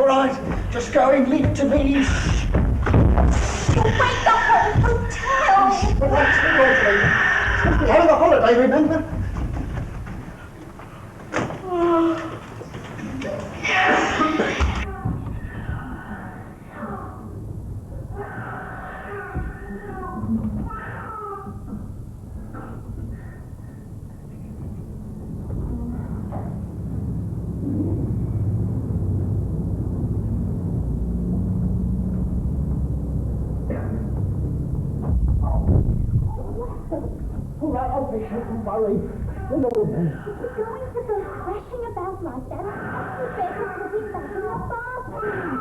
All right, just going, leave to me. You'll wake the whole hotel. All right, we're having a holiday, remember? All right, I'll be sure, don't worry. We'll all be. If you're going to go crashing about like that, you better put him back in the bathroom.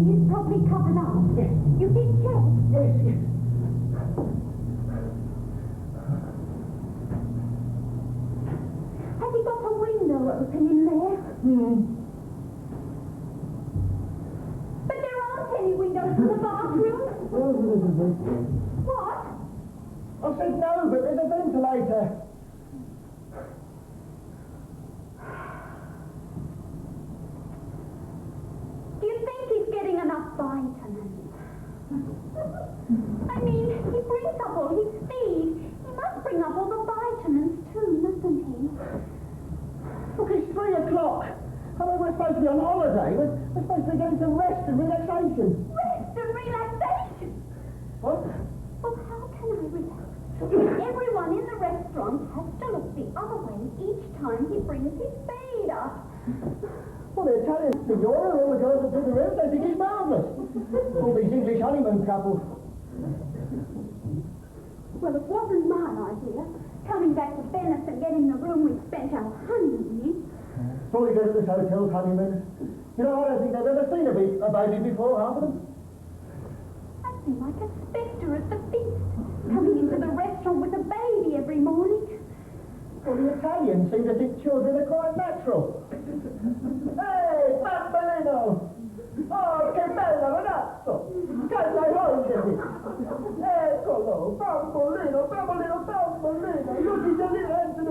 He's probably covered up. Yes. You did check? Yes, yes. Has he got the window open in there? But there aren't any windows in the bathroom. What? I said no, but there's a ventilator. Do you think he's getting enough vitamins? I mean, he brings up all his feed. He must bring up all the vitamins too, mustn't he? Look, it's 3 o'clock. I mean, we're supposed to be on holiday. We're supposed to be getting some rest and relaxation. Rest and relaxation? What? Well, how can I relax? Everyone in the restaurant has to look the other way each time he brings his feed up. Well, the Italian signora and all the girls that do the rest, they think he's marvellous. All these English honeymoon couples. Well, it wasn't my idea. Coming back to Venice and getting the room we spent our honeymoon in. It's all you go to this hotel's honeymoon. You know, I don't think they've ever seen a baby before, half of them. I seem like a spectre at the feast, coming into the restaurant with a baby every morning. Well, the Italians seem to think children are quite natural. Hey, bambolino! Oh, che bello ragazzo! Cosa hai oggi? Eccolo, bambolino, bambolino, bambolino! Io ti devo dire the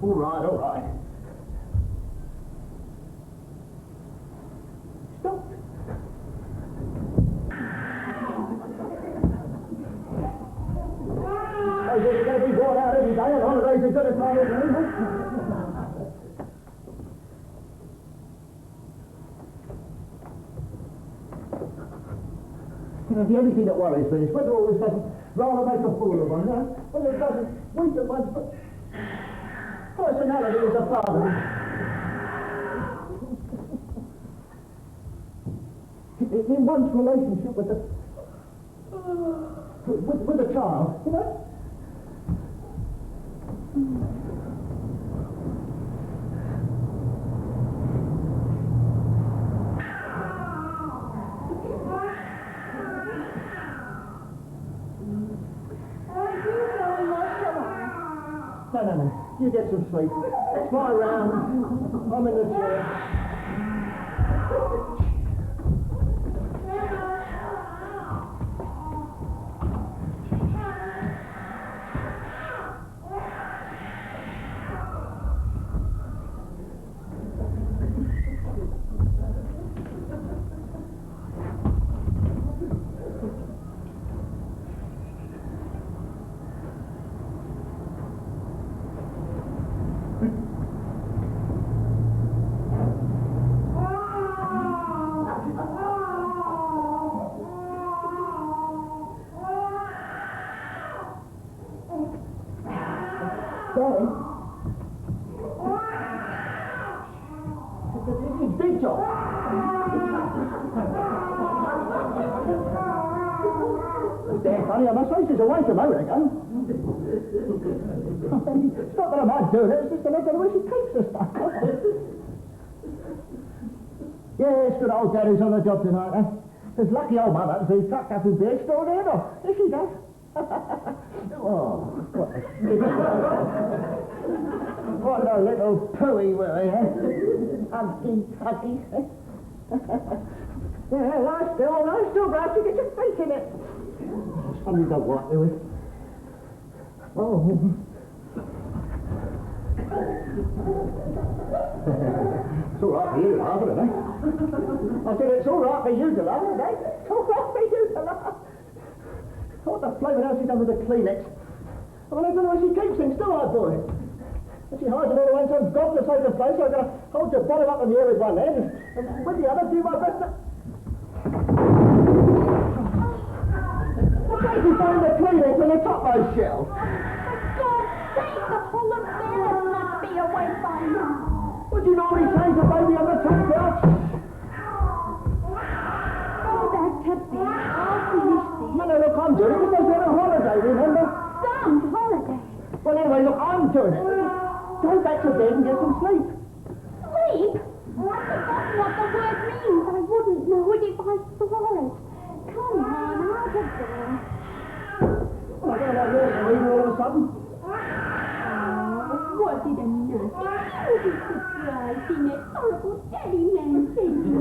All right, all right. Stop. I guess it's going to be brought out every day on holidays as good as mine, isn't it? You know, the only thing that worries me is whether all this doesn't rather make a fool of one, you know? Whether it doesn't weaken one's personality as a father. In one's relationship with the child, you know? No. You get some sleep. Fly around. I'm in the chair. Big John. There, honey, I must say she's awake a moment ago. It's not that I mind doing it, it's just the way she keeps the stuff. Yes, good old Daddy's on the job tonight, eh? There's lucky old Mum happens to be tucked up in bed, extraordinary enough. Yes, she does. Oh, what a little pooey were we, eh? Huggy. Yeah, lie still, Grouch, you get your feet in it. Something don't want to it. Oh. It's all right for you to laugh, isn't it? I said it's all right for you to laugh, isn't it? It's all right for you to laugh. What the flavor hell she done with the Kleenex? I don't know where she keeps things, do I, boy? And she hides them all away in some godforsaken place, so I've got to hold your bottom up in the air with one hand, and with the other do my best to... Where did you find the Kleenex on the topmost shelf? For God's sake, the whole affair must be away by now. Would you normally change the baby on the top couch? Go back to bed. I'll finish this. No, look, I'm doing it because we're on a holiday, remember? Some holiday. Well, anyway, look, I'm doing it. Go back to bed and get some sleep. Sleep? I've forgotten what the word means. I wouldn't know it if I saw it. Come on, out of there. Well, I don't know you're sleeping all of a sudden. Was it a nasty, beauty surprise in that horrible Daddy man said you?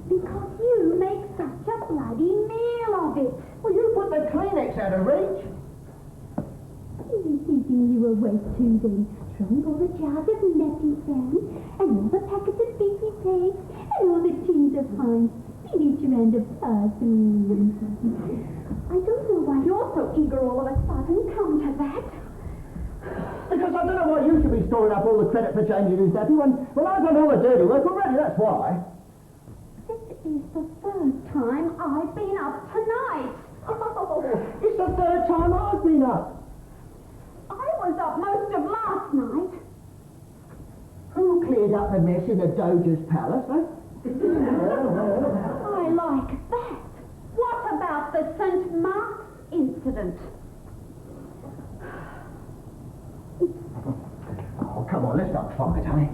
Because you make such a bloody meal of it. Well, you put the Kleenex out of reach. Is he keeping you awake too then? Throwing all the jars of nappy sand, and all the packets of beefy pigs, and all the tins of fine spinach and of parsley. I don't know why you're so eager all of a sudden. Come to that. Because I don't know why you should be storing up all the credit for changing his nappy when I've done all the dirty work already, that's why. This is the third time I've been up tonight. Oh, it's the third time I've been up. I was up most of last night. Who cleared up the mess in the Doge's palace, eh? I like that. What about the St. Mark's incident? Oh, come on, let's not fight, eh?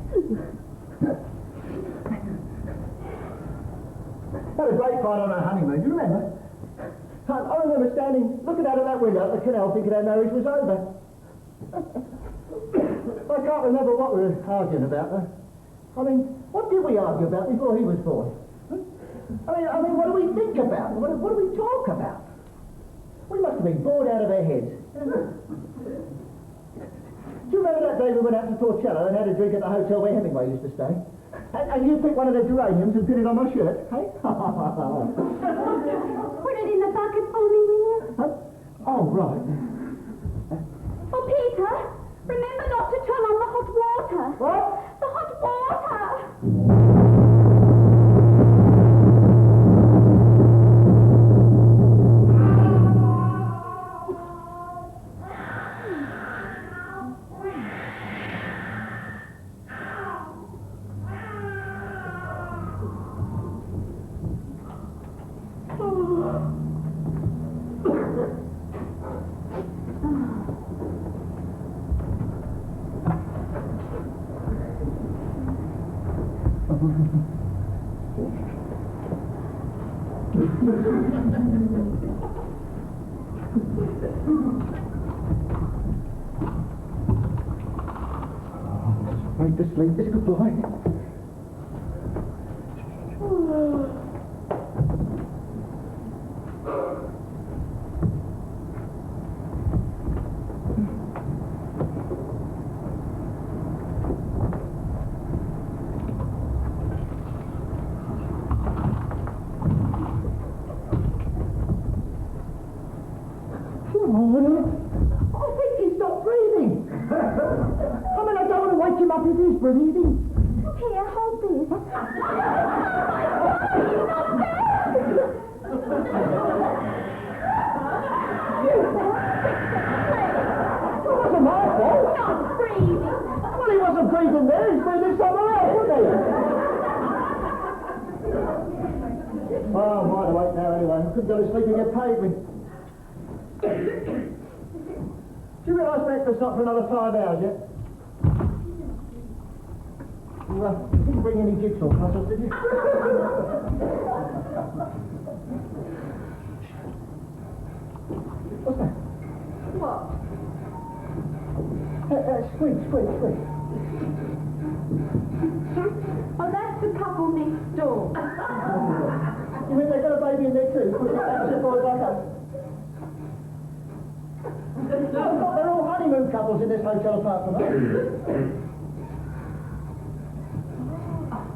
Had a great fight on our honeymoon, do you remember? I remember standing, looking out of that window at the canal, thinking our marriage was over. I can't remember what we were arguing about, though. I mean, what did we argue about before he was born? I mean, what do we think about? What do we talk about? We must have been bored out of our heads. Do you remember that day we went out to Torcello and had a drink at the hotel where Hemingway used to stay? And you picked one of the geraniums and put it on my shirt, hey? Put it in the bucket for me, will you? Oh, right. Oh, Peter, remember not to turn on the hot water. What? The hot water. Afraid to sleep this goodbye. I think he stopped breathing. I mean, I don't want to wake him up if he's breathing. Here, hold this. It wasn't my fault. Not breathing. Well, he wasn't breathing there. He's breathing somewhere else, wasn't he? Oh, I'm wide awake now anyway. I couldn't go to sleep and get paid me. Do you realise breakfast's not for another 5 hours yet? You didn't bring any jigsaw puzzles, did you? What's that? What? Squid. Oh, that's the couple next door. You mean they've got a baby in there too? That's boys like us. They're all honeymoon couples in this hotel apart from us.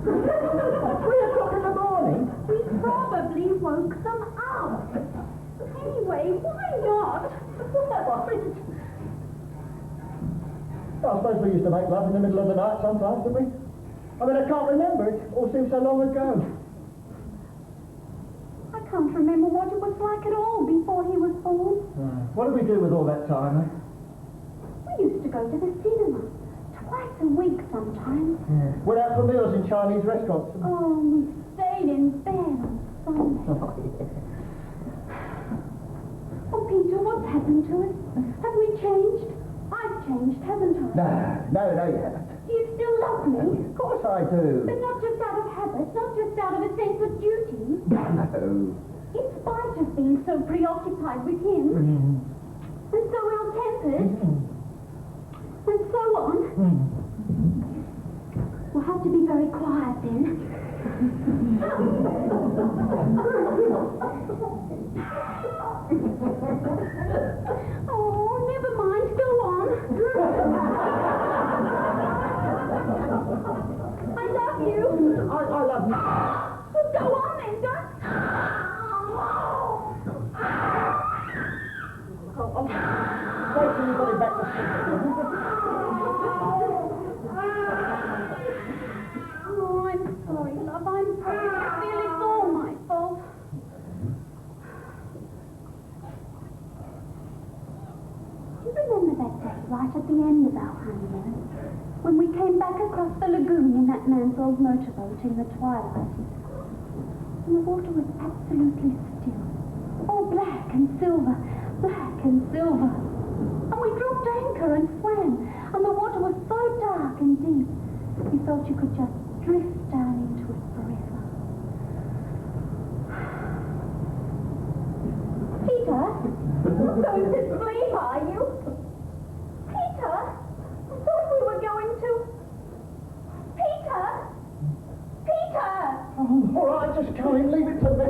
3 o'clock in the morning? We probably woke them up. Anyway, why not? I suppose we used to make love in the middle of the night sometimes, didn't we? I mean, I can't remember. It all seems so long ago. I can't remember what it was like at all before he was born. What did we do with all that time, eh? We used to go to the cinema. Twice a week sometimes. Went out for meals in Chinese restaurants. Oh, we stayed in bed on Sunday. Oh, Peter, what's happened to us? Have we changed? I've changed, haven't I? No, you haven't. Do you still love me? Of course I do. But not just out of habit, not just out of a sense of duty. No. In spite of being so preoccupied with him, and so ill-tempered, and so on. We'll have to be very quiet then. Oh, never mind. Go on. I love you. I love you. Well, go on then, don't. Wait till you got him back to sleep. Oh, I'm sorry, love. I'm sorry. I feel it's all my fault. Do you remember that day right at the end of our honeymoon? When we came back across the lagoon in that man's old motorboat in the twilight? And the water was absolutely still. All black and silver. Black and silver. And we dropped anchor and swam. And the water was so dark and deep. You felt you could just drift down into it forever. Peter? Going to sleep, are you? Peter? I thought we were going to... Peter? Peter! Oh, all right, just go in. Leave it to me.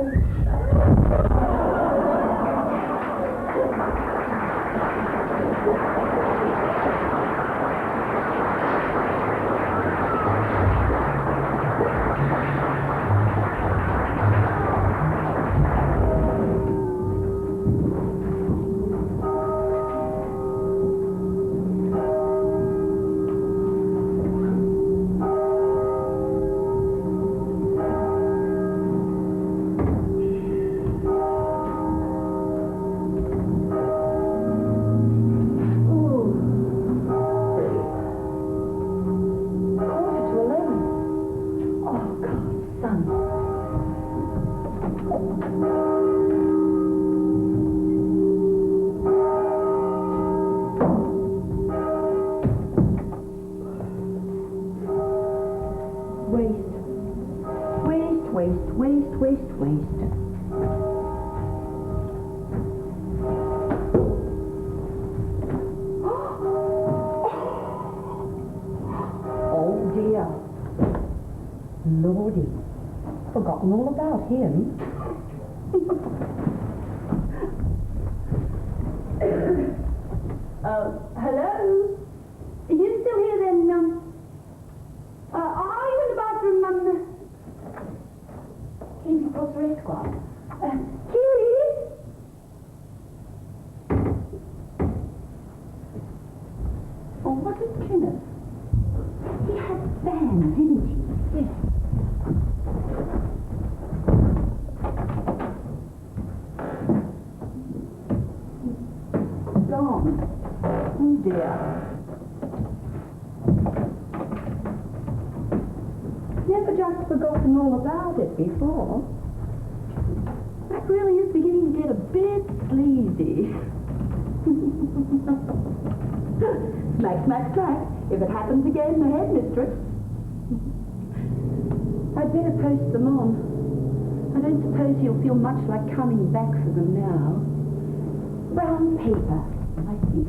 Geordie. Forgotten all about him. Hello? Are you still here then, are you in the bathroom, King's Grocery Esquire? Here it is. Oh, was it Kenneth? He had bands, didn't he? Yes. Gone. Oh dear. Never just forgotten all about it before. That really is beginning to get a bit sleazy. Smack, smack, smack. If it happens again, the headmistress. I'd better post them on. I don't suppose he'll feel much like coming back for them now. Brown paper, I think.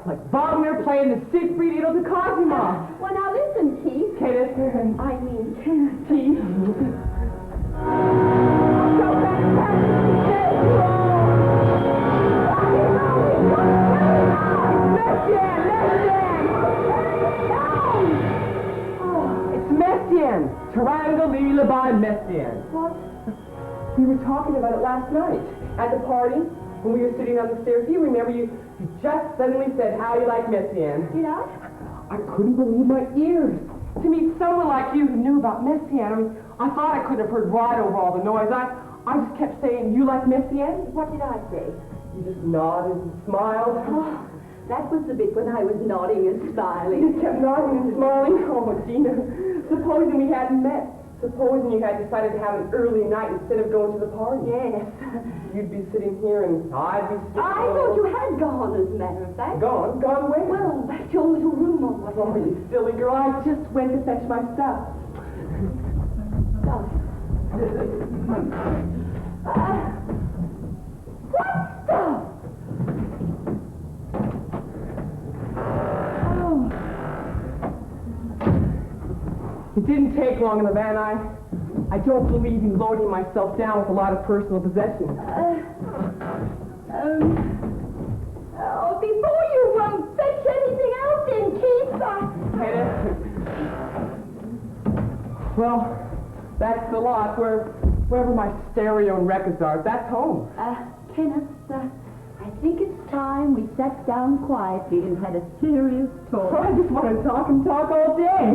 Like Wagner playing the Siegfried Edel's of Cosima. Well, now listen, Keith. Kenneth. I mean, Kenneth. Keith. So It's Messiaen. Triangle by Messiaen. What? We were talking about it last night at the party when we were sitting on the stairs. Do you remember you just suddenly said how you like Messiaen? Did I? I couldn't believe my ears. To meet someone like you who knew about Messiaen. I mean, I thought I couldn't have heard right over all the noise. I just kept saying, you like Messiaen? What did I say? You just nodded and smiled. Oh, that was the bit when I was nodding and You smiling. just kept nodding and smiling. Oh, Gina, supposing we hadn't met. Supposing you had decided to have an early night instead of going to the party. Yes. You'd be sitting here and I'd be sitting I thought you had gone, as a matter of fact. Gone? Gone away? Well, back to your little room or Oh, whatever. you silly girl. I just went to fetch my stuff. What stuff? Oh. It didn't take long in the van. I don't believe in loading myself down with a lot of personal possessions. Before you fetch anything else in, Keith, Kenneth? Well, that's the lot. Wherever my stereo and records are, that's home. Kenneth, I think it's time we sat down quietly and had a serious talk. I just want to talk and talk all day.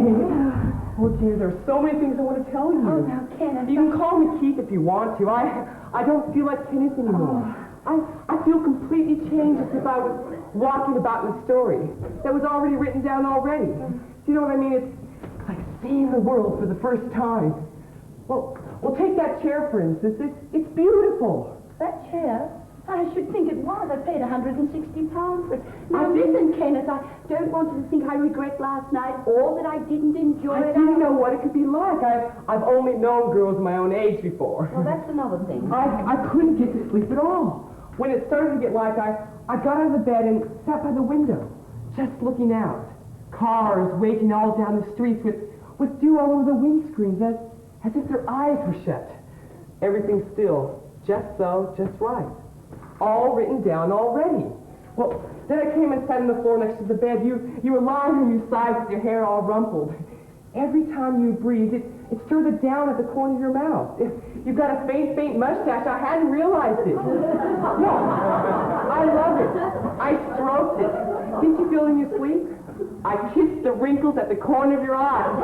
Oh, gee, there's so many things I want to tell you. Oh, now, Kenneth. You can call me Keith if you want to. I don't feel like Kenneth anymore. I feel completely changed as if I was walking about in a story that was already written down already. Do you know what I mean? It's like seeing the world for the first time. Well, take that chair, for instance. It's beautiful. That chair? I should think it was. I paid £160 for it. Now listen, Kenneth, I don't want you to think I regret last night or that I didn't enjoy I it. didn't know what it could be like. I've only known girls my own age before. Well, that's another thing. I couldn't get to sleep at all. When it started to get light, I got out of the bed and sat by the window, just looking out. Cars waiting all down the streets with dew all over the windscreens as if their eyes were shut. Everything still, just so, just right. All written down already. Well, then I came and sat on the floor next to the bed. You were lying on your side with your hair all rumpled. Every time you breathed, it stirred the down at the corner of your mouth. You've got a faint mustache. I hadn't realized it. No, I love it. I stroked it. Didn't you feel in your sleep? I kissed the wrinkles at the corner of your eyes.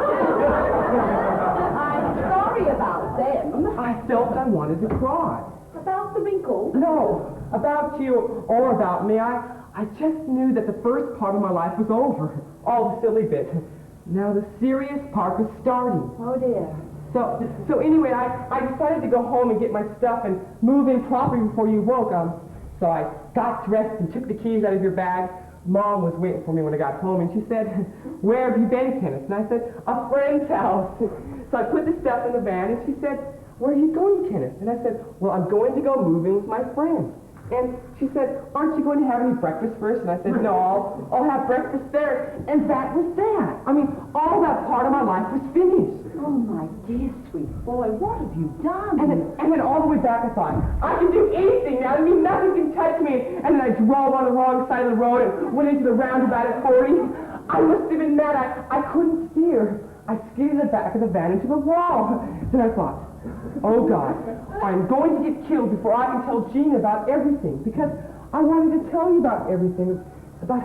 I'm sorry about them. I felt I wanted to cry. About the wrinkles? No, about you or about me. I just knew that the first part of my life was over. All the silly bit. Now the serious part was starting. Oh, dear. So anyway, I decided to go home and get my stuff and move in properly before you woke. So I got dressed and took the keys out of your bag. Mom was waiting for me when I got home, and she said, "Where have you been, Kenneth?" And I said, "A friend's house." So I put the stuff in the van, and she said, "Where are you going, Kenneth?" And I said, "Well, I'm going to go moving with my friend." And she said, "Aren't you going to have any breakfast first?" And I said, "No, I'll have breakfast there." And that was that. I mean, all that part of my life was finished. Oh, my dear sweet boy, what have you done? And then all the way back I thought, I can do anything now. I mean, nothing can touch me. And then I drove on the wrong side of the road and went into the roundabout at 40. I must have been mad. I couldn't steer. I skidded the back of the van into the wall. Then I thought, oh, God, I'm going to get killed before I can tell Jean about everything. Because I wanted to tell you about everything. About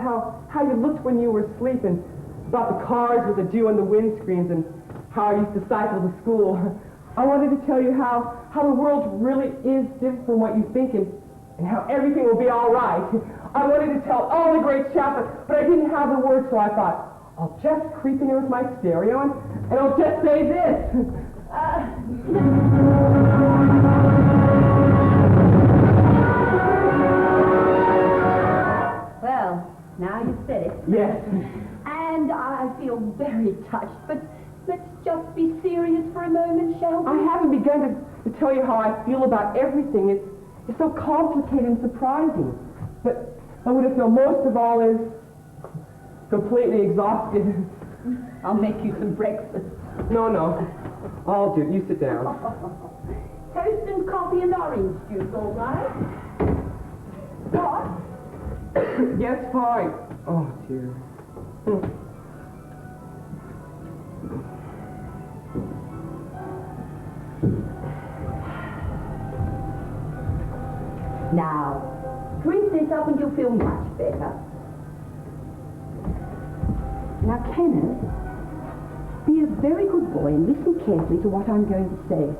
how you looked when you were asleep, and about the cars with the dew on the windscreens, and how I used to cycle to school. I wanted to tell you how the world really is different from what you think, and how everything will be all right. I wanted to tell all the great chaps, but I didn't have the words, so I thought, I'll just creep in here with my stereo, and I'll just say this. Well, now you've said it. Yes. And I feel very touched, but let's just be serious for a moment, shall we? I haven't begun to tell you how I feel about everything. It's so complicated and surprising. But what I feel most of all is completely exhausted. I'll make you some breakfast. No. I'll do it. You sit down. Toast and coffee and orange juice, all right? What? Yes, fine. Oh, dear. Now, drink this up and you'll feel much better. Now, Kenneth, be a very good boy and listen carefully to what I'm going to say.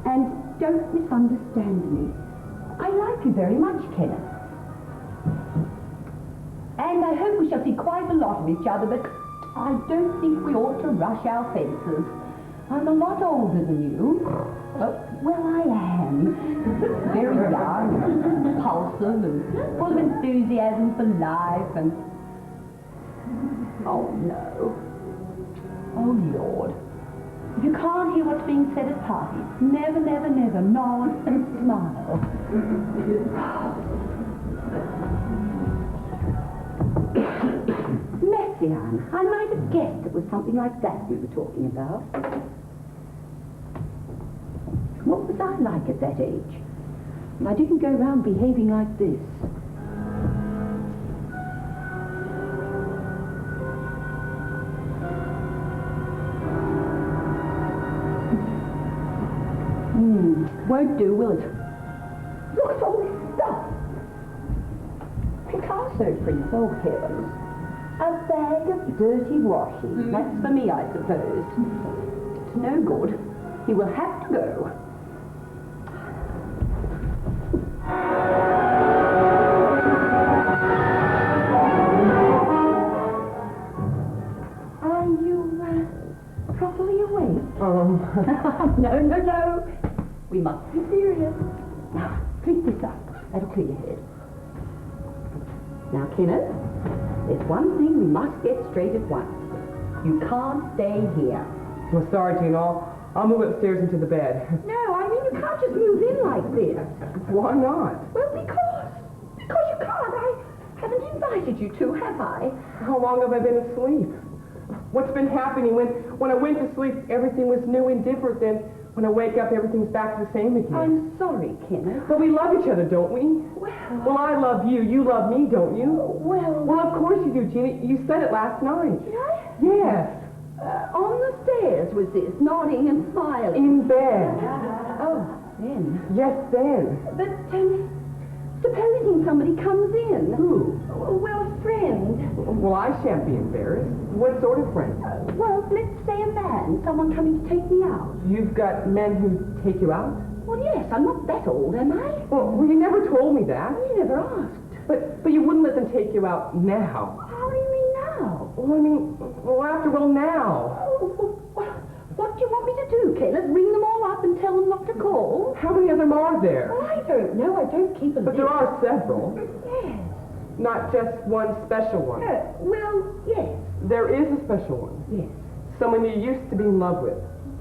And don't misunderstand me. I like you very much, Kenneth. And I hope we shall see quite a lot of each other, but I don't think we ought to rush our fences. I'm a lot older than you. Well, I am. Very young, impulsive, and full of enthusiasm for life, and... Oh, no. Oh, Lord. If you can't hear what's being said at parties, never nod and smile. Messiaen, I might have guessed it was something like that we were talking about. What was I like at that age? I didn't go around behaving like this. Won't do, will it? Look at all this stuff. Picasso prints, oh heavens. A bag of dirty washing. That's for me, I suppose. It's no good. He will have to go. Are you properly awake? No. We must be serious. Now, drink this up. That'll clear your head. Now, Kenneth, there's one thing we must get straight at once. You can't stay here. Well, sorry, Gina. I'll move upstairs into the bed. No, I mean, you can't just move in like this. Why not? Well, because you can't. I haven't invited you to, have I? How long have I been asleep? What's been happening? When I went to sleep, everything was new and different. Then when I wake up, everything's back to the same again. I'm sorry, Kenneth. But we love each other, don't we? Well, I love you. You love me, don't you? Well, of course you do, Gina. You said it last night. Did I? Yes. On the stairs was this, nodding and smiling. In bed. Oh, then. Yes, then. But, supposing somebody comes in. Who? Well, a friend. Well, I shan't be embarrassed. What sort of friend? Well, let's say a man. Someone coming to take me out. You've got men who take you out? Well, yes, I'm not that old, am I? Well, you never told me that. You never asked. But you wouldn't let them take you out now. How do you mean now? Well, after all, now. What do you want me to do, Kenneth? Ring them all up and tell them not to call? How many of them are there? Well, I don't know. I don't keep a list. But there are several. Yes. Not just one special one. Well, yes. There is a special one. Yes. Someone you used to be in love with.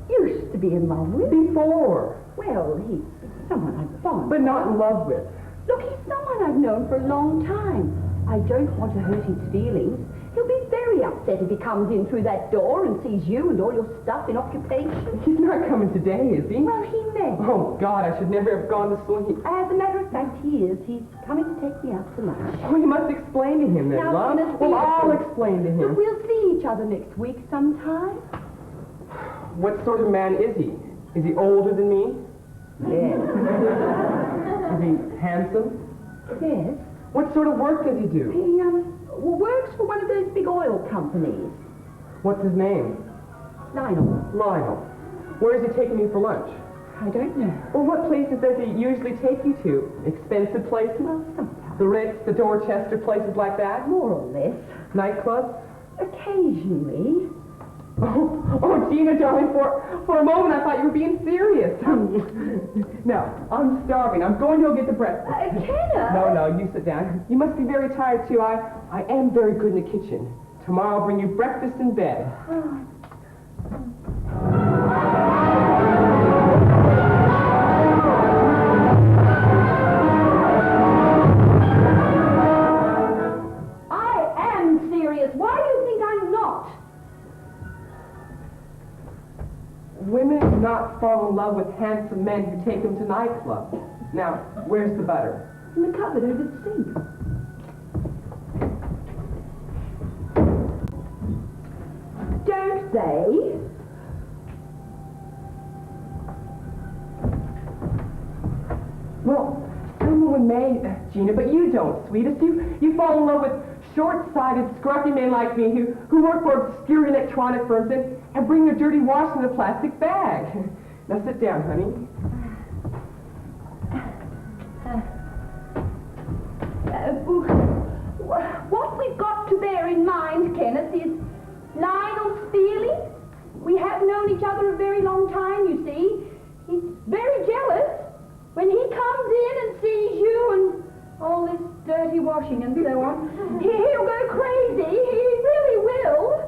Used to be in love with? Before. Well, he's someone I'm fond of. But not in love with. Look, he's someone I've known for a long time. I don't want to hurt his feelings. He'll be very upset if he comes in through that door and sees you and all your stuff in occupation. He's not coming today, is he? Well, he may. Oh, God, I should never have gone to sleep. As a matter of fact, he is. He's coming to take me out to lunch. Oh, you must explain to him then, Now, love. Kenneth, Well, I'll please. explain to But him. we'll see each other next week sometime. What sort of man is he? Is he older than me? Yes. Is he handsome? Yes. What sort of work does he do? He, works for one of those big oil companies. What's his name? Lionel. Where is he taking you for lunch? I don't know. Well, what places does he usually take you to? Expensive places? Well, sometimes. The Ritz, the Dorchester, places like that? More or less. Nightclubs? Occasionally. Oh, Gina, darling, for a moment I thought you were being serious. No, I'm starving. I'm going to go get the breakfast. Kenneth! No, you sit down. You must be very tired, too. I am very good in the kitchen. Tomorrow I'll bring you breakfast in bed. I am serious. Why do you think I'm not? Women do not fall in love with handsome men who take them to nightclubs. Now, where's the butter? In the cupboard over the sink. Don't they? Well, some women may, Gina, but you don't, sweetest. You fall in love with short-sighted, scruffy men like me who work for obscure electronic firms and bring their dirty wash in a plastic bag. Now sit down, honey. What we've got to bear in mind, Kenneth, is Lionel's feelings. We have known each other a very long time, you see. He's very jealous. When he comes in and sees you and all this dirty washing and so on, he'll go crazy. He really will.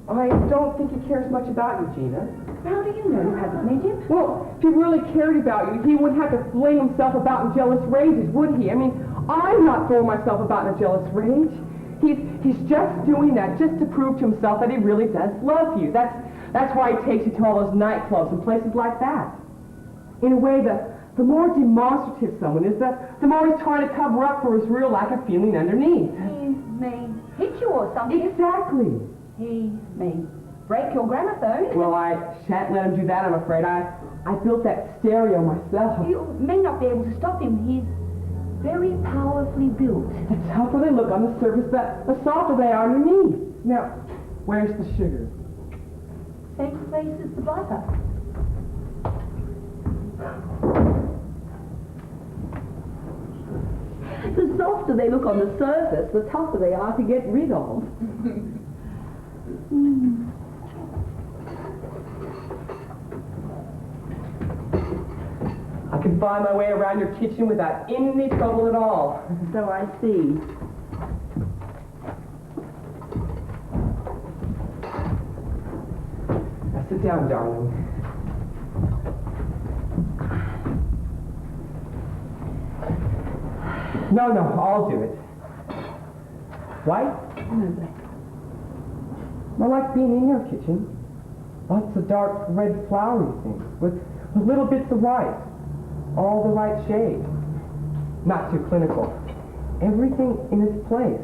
I don't think he cares much about you, Gina. How do you know you haven't met him? Well, if he really cared about you, he wouldn't have to fling himself about in jealous rages, would he? I mean, I'm not throwing myself about in a jealous rage. He's just doing that just to prove to himself that he really does love you. That's why he takes you to all those nightclubs and places like that. In a way, the more demonstrative someone is, the more he's trying to cover up for his real lack of feeling underneath. He may hit you or something. Exactly. He may break your gramophone. Well, I shan't let him do that, I'm afraid. I built that stereo myself. You may not be able to stop him. He's very powerfully built. The tougher they look on the surface, the softer they are underneath. Now, where's the sugar? Same place as the butter. The softer they look on the surface, the tougher they are to get rid of. I've can find my way around your kitchen without any trouble at all. So I see. Now sit down, darling. No, I'll do it. White? No, black. I like being in your kitchen. Lots of dark red flowery things with little bits of white. All the right shade. Not too clinical. Everything in its place.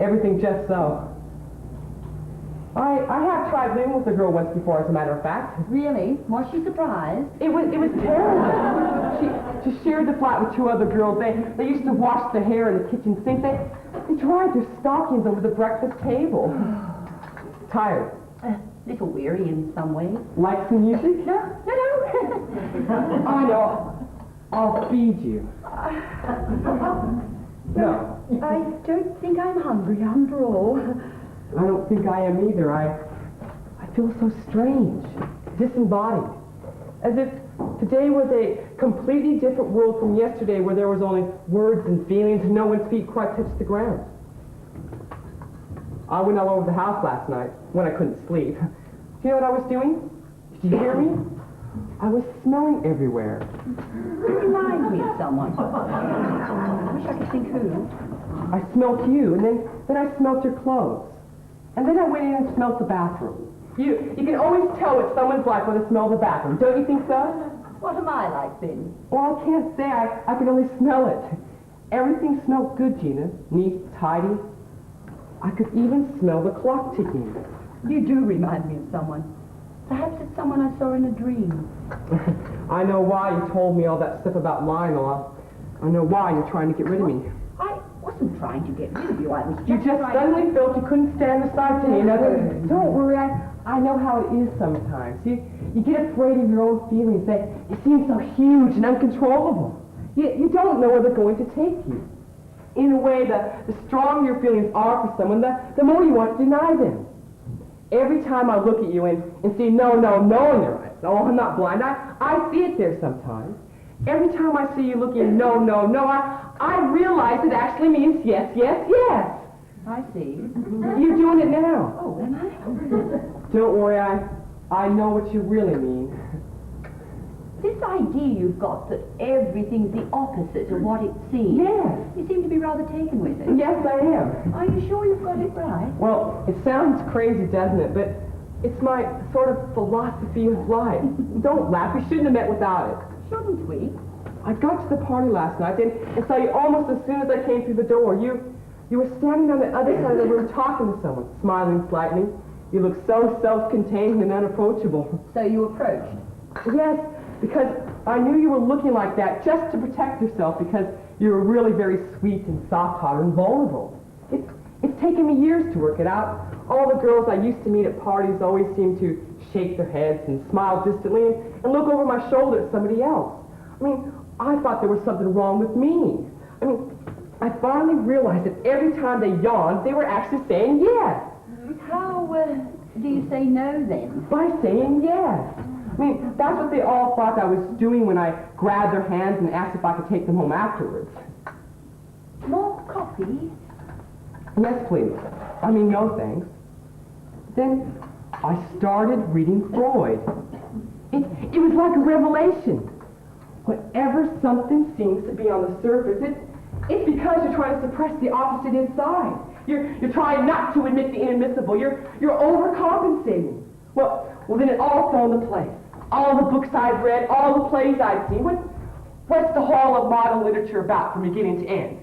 Everything just so. I have tried living with a girl once before, as a matter of fact. Really? Was she surprised? It was terrible. She shared the flat with two other girls. They used to wash their hair in the kitchen sink. They dried their stockings over the breakfast table. Tired. A little weary in some ways. Like some music? No. I know. I'll feed you. No. I don't think I'm hungry after all. I don't think I am either. I feel so strange, disembodied, as if today was a completely different world from yesterday, where there was only words and feelings and no one's feet quite touched the ground. I went all over the house last night when I couldn't sleep. Do you know what I was doing? Did you hear me? I was smelling everywhere. You remind me of someone. I wish I could think who. I smelt you, and then I smelt your clothes. And then I went in and smelt the bathroom. You can always tell what someone's like when they smell the bathroom. Don't you think so? What am I like then? Well, I can't say. I can only smell it. Everything smelled good, Gina. Neat, tidy. I could even smell the clock ticking. You do remind me of someone. Perhaps it's someone I saw in a dream. I know why you told me all that stuff about Lionel. I know why you're trying to get rid of me. I wasn't trying to get rid of you. I was just You just suddenly felt you couldn't stand the sight to me. Don't worry, I know how it is sometimes. You get afraid of your own feelings. They seem so huge and uncontrollable. You don't know where they're going to take you. In a way, the stronger your feelings are for someone, the more you want to deny them. Every time I look at you and see no in your eyes, oh, I'm not blind, I see it there sometimes. Every time I see you looking no, I realize it actually means yes. I see. You're doing it now. Oh, am I? Don't worry, I know what you really mean. This idea you've got that everything's the opposite of what it seems. Yes. You seem to be rather taken with it. Yes, I am. Are you sure you've got it right? Well, it sounds crazy, doesn't it? But it's my sort of philosophy of life. Don't laugh. We shouldn't have met without it. Shouldn't we? I got to the party last night and saw you almost as soon as I came through the door. You were standing on the other side of the room talking to someone, smiling slightly. You looked so self-contained and unapproachable. So you approached? Yes, because I knew you were looking like that just to protect yourself, because you were really very sweet and soft-hearted and vulnerable. It's taken me years to work it out. All the girls I used to meet at parties always seemed to shake their heads and smile distantly and look over my shoulder at somebody else. I mean, I thought there was something wrong with me. I mean, I finally realized that every time they yawned, they were actually saying yes. How do you say no then? By saying yes. I mean, that's what they all thought I was doing when I grabbed their hands and asked if I could take them home afterwards. More coffee? Yes, please. I mean, no thanks. Then I started reading Freud. It was like a revelation. Whenever something seems to be on the surface, it's because you're trying to suppress the opposite inside. You're trying not to admit the inadmissible. You're overcompensating. Well, then it all fell into place. All the books I'd read, all the plays I'd seen. What's the whole of modern literature about from beginning to end?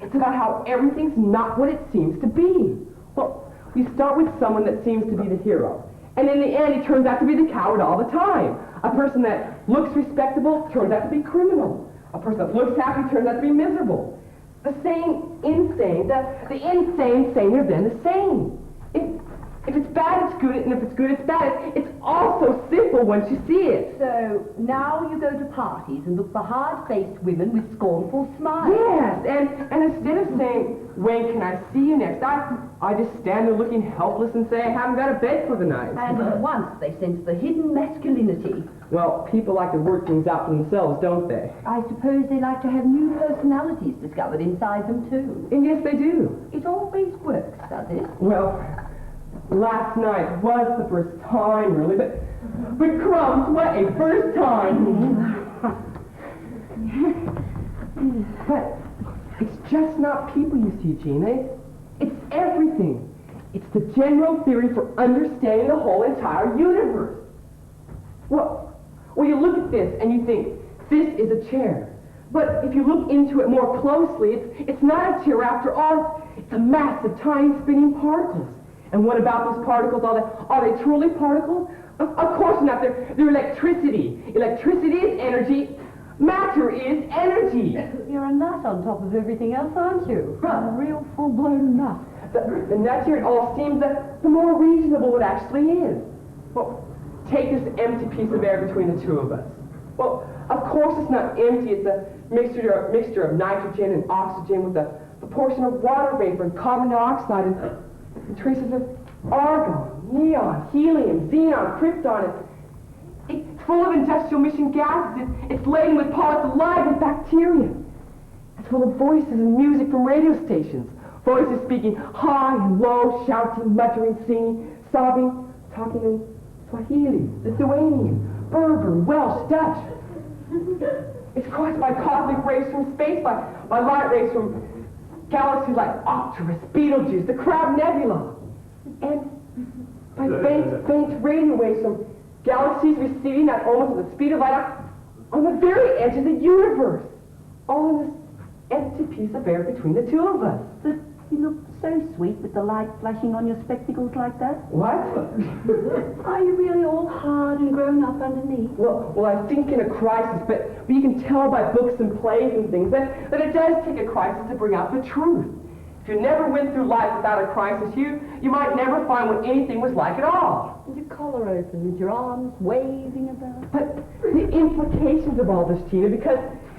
It's about how everything's not what it seems to be. Well, you start with someone that seems to be the hero. And in the end, he turns out to be the coward all the time. A person that looks respectable turns out to be criminal. A person that looks happy turns out to be miserable. The insane saner than the sane. If it's bad, it's good, and if it's good, it's bad. It's all so simple once you see it. So now you go to parties and look for hard-faced women with scornful smiles. Yes, and instead of saying, when can I see you next, I just stand there looking helpless and say I haven't got a bed for the night. And at once they sense the hidden masculinity. Well, people like to work things out for themselves, don't they? I suppose they like to have new personalities discovered inside them, too. And yes, they do. It always works, does it? Well, last night was the first time, really, but crumbs, what a first time! But it's just not people, you see, Gina. It's everything. It's the general theory for understanding the whole entire universe. Well, you look at this and you think, this is a chair. But if you look into it more closely, it's not a chair after all. It's a mass of tiny spinning particles. And what about those particles? Are they truly particles? Of course not. They're electricity. Electricity is energy. Matter is energy. You're a nut on top of everything else, aren't you? A real full-blown nut. The nuttier it all seems, the more reasonable it actually is. Well, take this empty piece of air between the two of us. Well, of course it's not empty. It's a mixture of nitrogen and oxygen with a proportion of water vapor and carbon dioxide and traces of argon, neon, helium, xenon, krypton. It's full of industrial emission gases. It's laden with polyps alive with bacteria. It's full of voices and music from radio stations. Voices speaking high and low, shouting, muttering, singing, sobbing, talking in Swahili, Lithuanian, Berber, Welsh, Dutch. It's caused by cosmic rays from space, by light rays from galaxies like Arcturus, Betelgeuse, the Crab Nebula, and by faint radio waves from galaxies receding at almost the speed of light on the very edge of the universe, all in this empty piece of air between the two of us. But you look so sweet with the light flashing on your spectacles like that. What? Are you really all hard and grown up underneath? Well, I think in a crisis, but you can tell by books and plays and things that it does take a crisis to bring out the truth. If you never went through life without a crisis, you might never find what anything was like at all. And your collar open and your arms waving about. But the implications of all this, Gina, because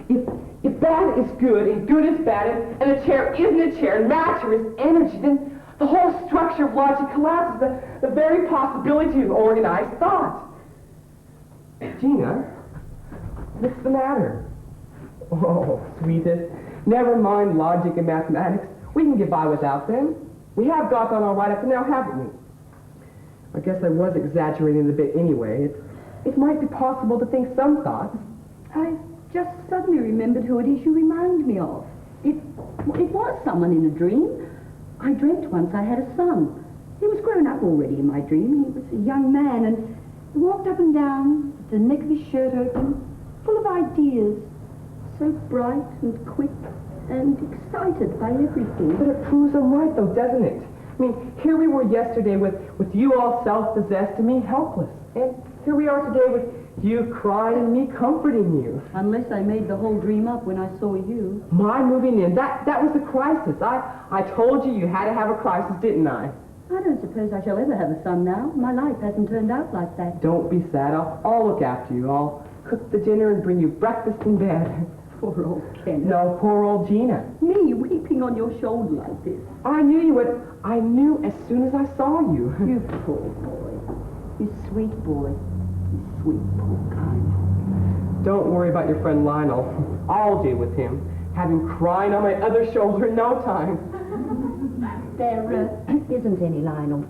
if bad is good and good is bad and a chair isn't a chair and matter is energy, then the whole structure of logic collapses, the very possibility of organized thought. Gina, what's the matter? Oh, sweetest, never mind logic and mathematics. We can get by without them. We have got on all right up to now, haven't we? I guess I was exaggerating a bit anyway. It might be possible to think some thoughts. I just suddenly remembered who it is you remind me of. It was someone in a dream. I dreamt once I had a son. He was grown up already in my dream. He was a young man, and he walked up and down with the neck of his shirt open, full of ideas, so bright and quick and excited by everything. But it proves I'm right, though, doesn't it? I mean, here we were yesterday with you all self-possessed and me helpless. And here we are today with you crying and me comforting you. Unless I made the whole dream up when I saw you. My moving in, that was a crisis. I told you had to have a crisis, didn't I? I don't suppose I shall ever have a son now. My life hasn't turned out like that. Don't be sad. I'll look after you. I'll cook the dinner and bring you breakfast in bed. Poor old Ken. No, poor old Gina. Me weeping on your shoulder like this. I knew you would. I knew as soon as I saw you. You poor boy. You sweet boy. You sweet poor kind. Don't worry about your friend Lionel. I'll deal with him. Have him crying on my other shoulder in no time. There isn't any Lionel.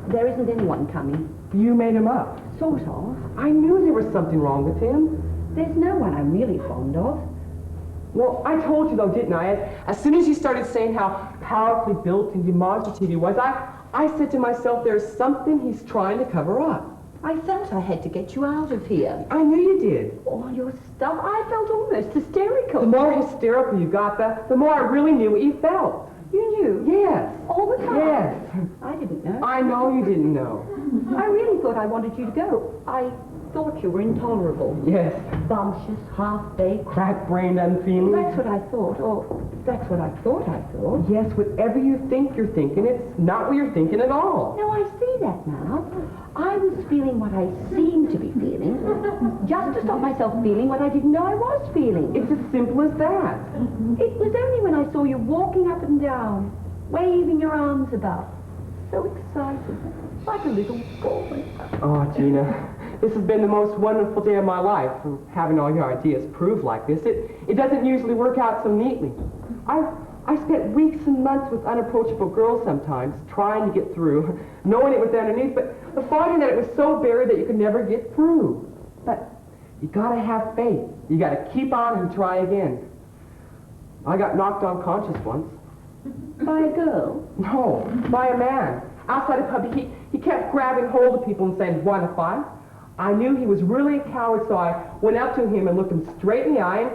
There isn't anyone coming. You made him up. Sort of. I knew there was something wrong with him. There's no one I'm really fond of. Well, I told you though, didn't I? As soon as you started saying how powerfully built and demonstrative he was, I said to myself, there's something he's trying to cover up. I felt I had to get you out of here. I knew you did. All your stuff, I felt almost hysterical. The more hysterical you got, the more I really knew what you felt. You knew? Yes. All the time? Yes. I didn't know. I know you didn't know. I really thought I wanted you to go. I thought you were intolerable. Yes. Bumptious, half-baked. Crack-brained, unfeeling. That's what I thought. Or that's what I thought. Yes, whatever you think you're thinking, it's not what you're thinking at all. No, I see that now. I was feeling what I seemed to be feeling, just to stop myself feeling what I didn't know I was feeling. It's as simple as that. It was only when I saw you walking up and down, waving your arms about, so excited, like a little boy. Oh, Gina, this has been the most wonderful day of my life, having all your ideas proved like this. It doesn't usually work out so neatly. I spent weeks and months with unapproachable girls sometimes, trying to get through, knowing it was underneath, but finding that it was so buried that you could never get through. But you gotta have faith. You gotta keep on and try again. I got knocked unconscious once. By a girl? No, by a man. Outside a pub, he kept grabbing hold of people and saying, "Want to fight?" I knew he was really a coward, so I went up to him and looked him straight in the eye,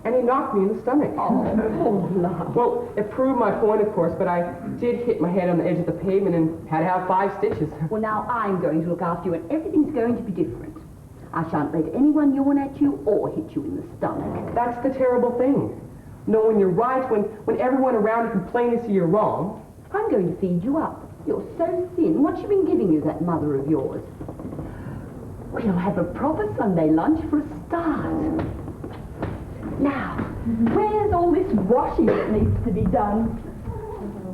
and he knocked me in the stomach. Oh, love. Well, it proved my point, of course, but I did hit my head on the edge of the pavement and had to have 5 stitches. Well, now I'm going to look after you, and everything's going to be different. I shan't let anyone yawn at you or hit you in the stomach. That's the terrible thing. Knowing you're right when everyone around you can plainly see you're wrong. I'm going to feed you up. You're so thin. What's she been giving you, that mother of yours? We'll have a proper Sunday lunch for a start. Now, where's all this washing that needs to be done?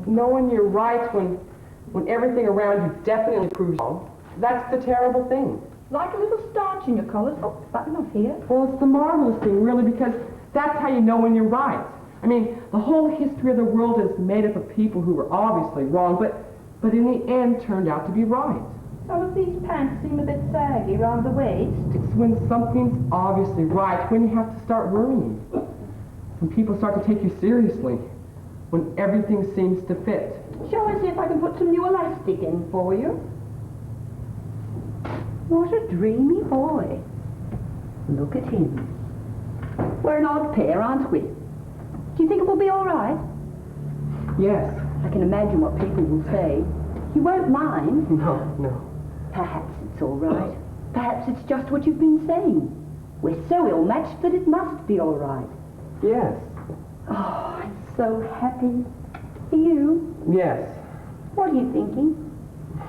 Knowing you're right when everything around you definitely proves wrong. That's the terrible thing. Like a little starch in your collars. Oh, button off here. Well, it's the marvelous thing, really, because that's how you know when you're right. I mean, the whole history of the world is made up of people who were obviously wrong, but in the end turned out to be right. Some of these pants seem a bit saggy round the waist. It's when something's obviously right, when you have to start worrying. When people start to take you seriously. When everything seems to fit. Shall I see if I can put some new elastic in for you? What a dreamy boy. Look at him. We're an odd pair, aren't we? Do you think it will be all right? Yes. I can imagine what people will say. You won't mind. No. Perhaps it's all right. Perhaps it's just what you've been saying. We're so ill-matched that it must be all right. Yes. Oh, I'm so happy. Are you? Yes. What are you thinking?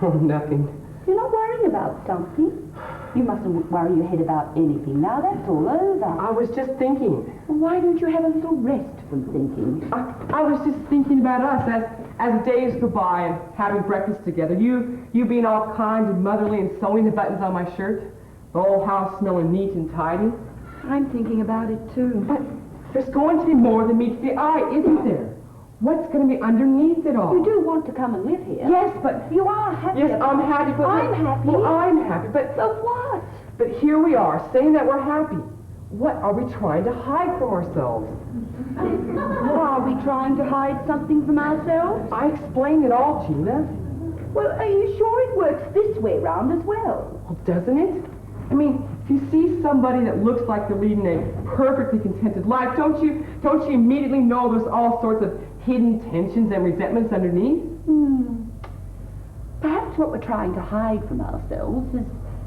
Oh, nothing. You're not worrying about something. You mustn't worry your head about anything. Now that's all over. I was just thinking. Why don't you have a little rest from thinking? I was just thinking about us as days go by and having breakfast together. You being all kind and motherly and sewing the buttons on my shirt. The whole house smelling neat and tidy. I'm thinking about it too. But there's going to be more than meets the eye, isn't there? What's going to be underneath it all? You do want to come and live here. Yes, but... You are happy. Yes, I'm happy, but... I'm happy. Well, I'm happy, but... But what? But here we are, saying that we're happy. What are we trying to hide from ourselves? Are we trying to hide something from ourselves? I explained it all, Gina. Well, are you sure it works this way round as well? Well, doesn't it? I mean, if you see somebody that looks like they're leading a perfectly contented life, don't you immediately know there's all sorts of hidden tensions and resentments underneath? Perhaps what we're trying to hide from ourselves is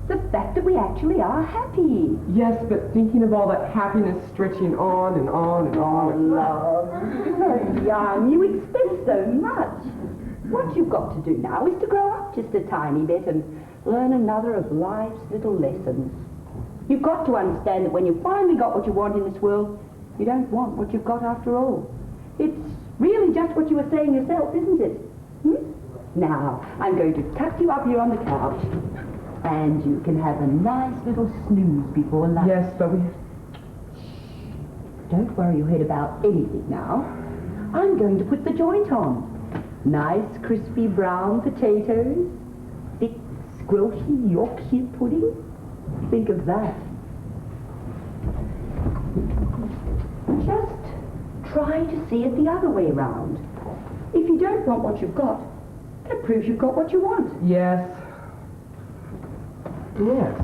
the fact that we actually are happy. Yes, but thinking of all that happiness stretching on and on and on. Love, you're young. You expect so much. What you've got to do now is to grow up just a tiny bit and learn another of life's little lessons. You've got to understand that when you finally got what you want in this world, you don't want what you've got after all. It's really just what you were saying yourself, isn't it? Now, I'm going to tuck you up here on the couch, and you can have a nice little snooze before lunch. Yes, but we... Don't worry your head about anything now. I'm going to put the joint on. Nice crispy brown potatoes, thick squelchy Yorkshire pudding. Think of that. Just try to see it the other way round. If you don't want what you've got, that proves you've got what you want. Yes. Yes.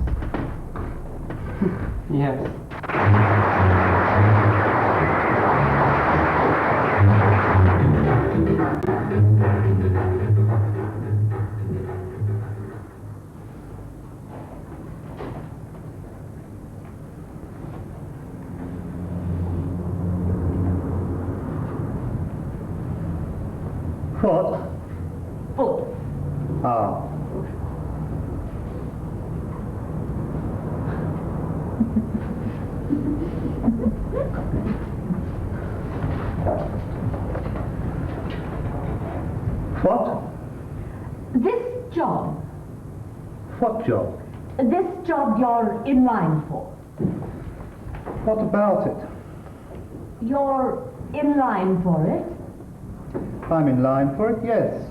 What? Foot. Ah. What? This job. What job? This job you're in line for. What about it? You're in line for it? I'm in line for it, yes.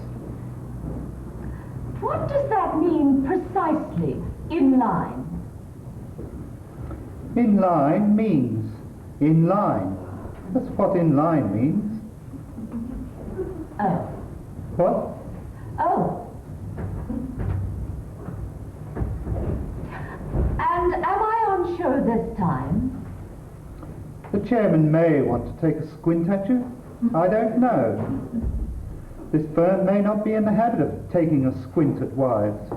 What does that mean precisely, in line? In line means in line. That's what in line means. Oh. What? Oh. And am I on show this time? The chairman may want to take a squint at you. I don't know. This firm may not be in the habit of taking a squint at wives.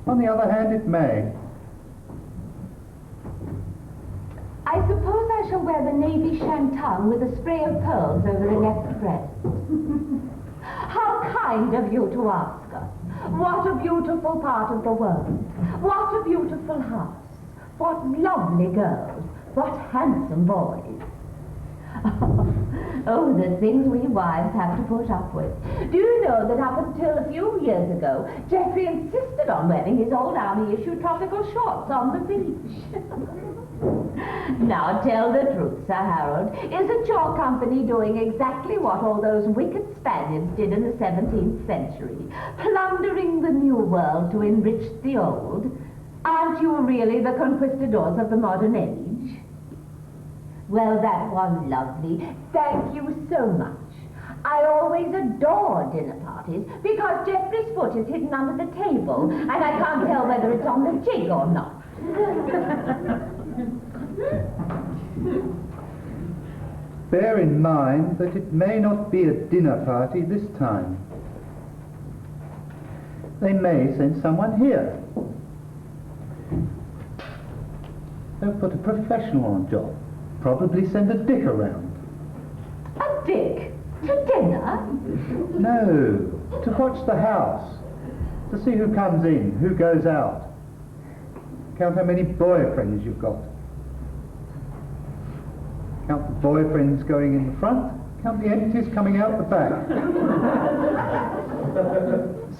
On the other hand, it may. I suppose I shall wear the navy shantung with a spray of pearls over the left breast. How kind of you to ask us. What a beautiful part of the world. What a beautiful house. What lovely girls. What handsome boys. Oh, the things we wives have to put up with. Do you know that up until a few years ago, Geoffrey insisted on wearing his old army-issue tropical shorts on the beach? Now tell the truth, Sir Harold. Isn't your company doing exactly what all those wicked Spaniards did in the 17th century? Plundering the new world to enrich the old? Aren't you really the conquistadors of the modern age? Well, that was lovely. Thank you so much. I always adore dinner parties because Geoffrey's foot is hidden under the table and I can't tell whether it's on the jig or not. Bear in mind that it may not be a dinner party this time. They may send someone here. They'll put a professional on job. Probably send a dick around. A dick? To dinner? No, to watch the house. To see who comes in, who goes out. Count how many boyfriends you've got. Count the boyfriends going in the front. Count the empties coming out the back.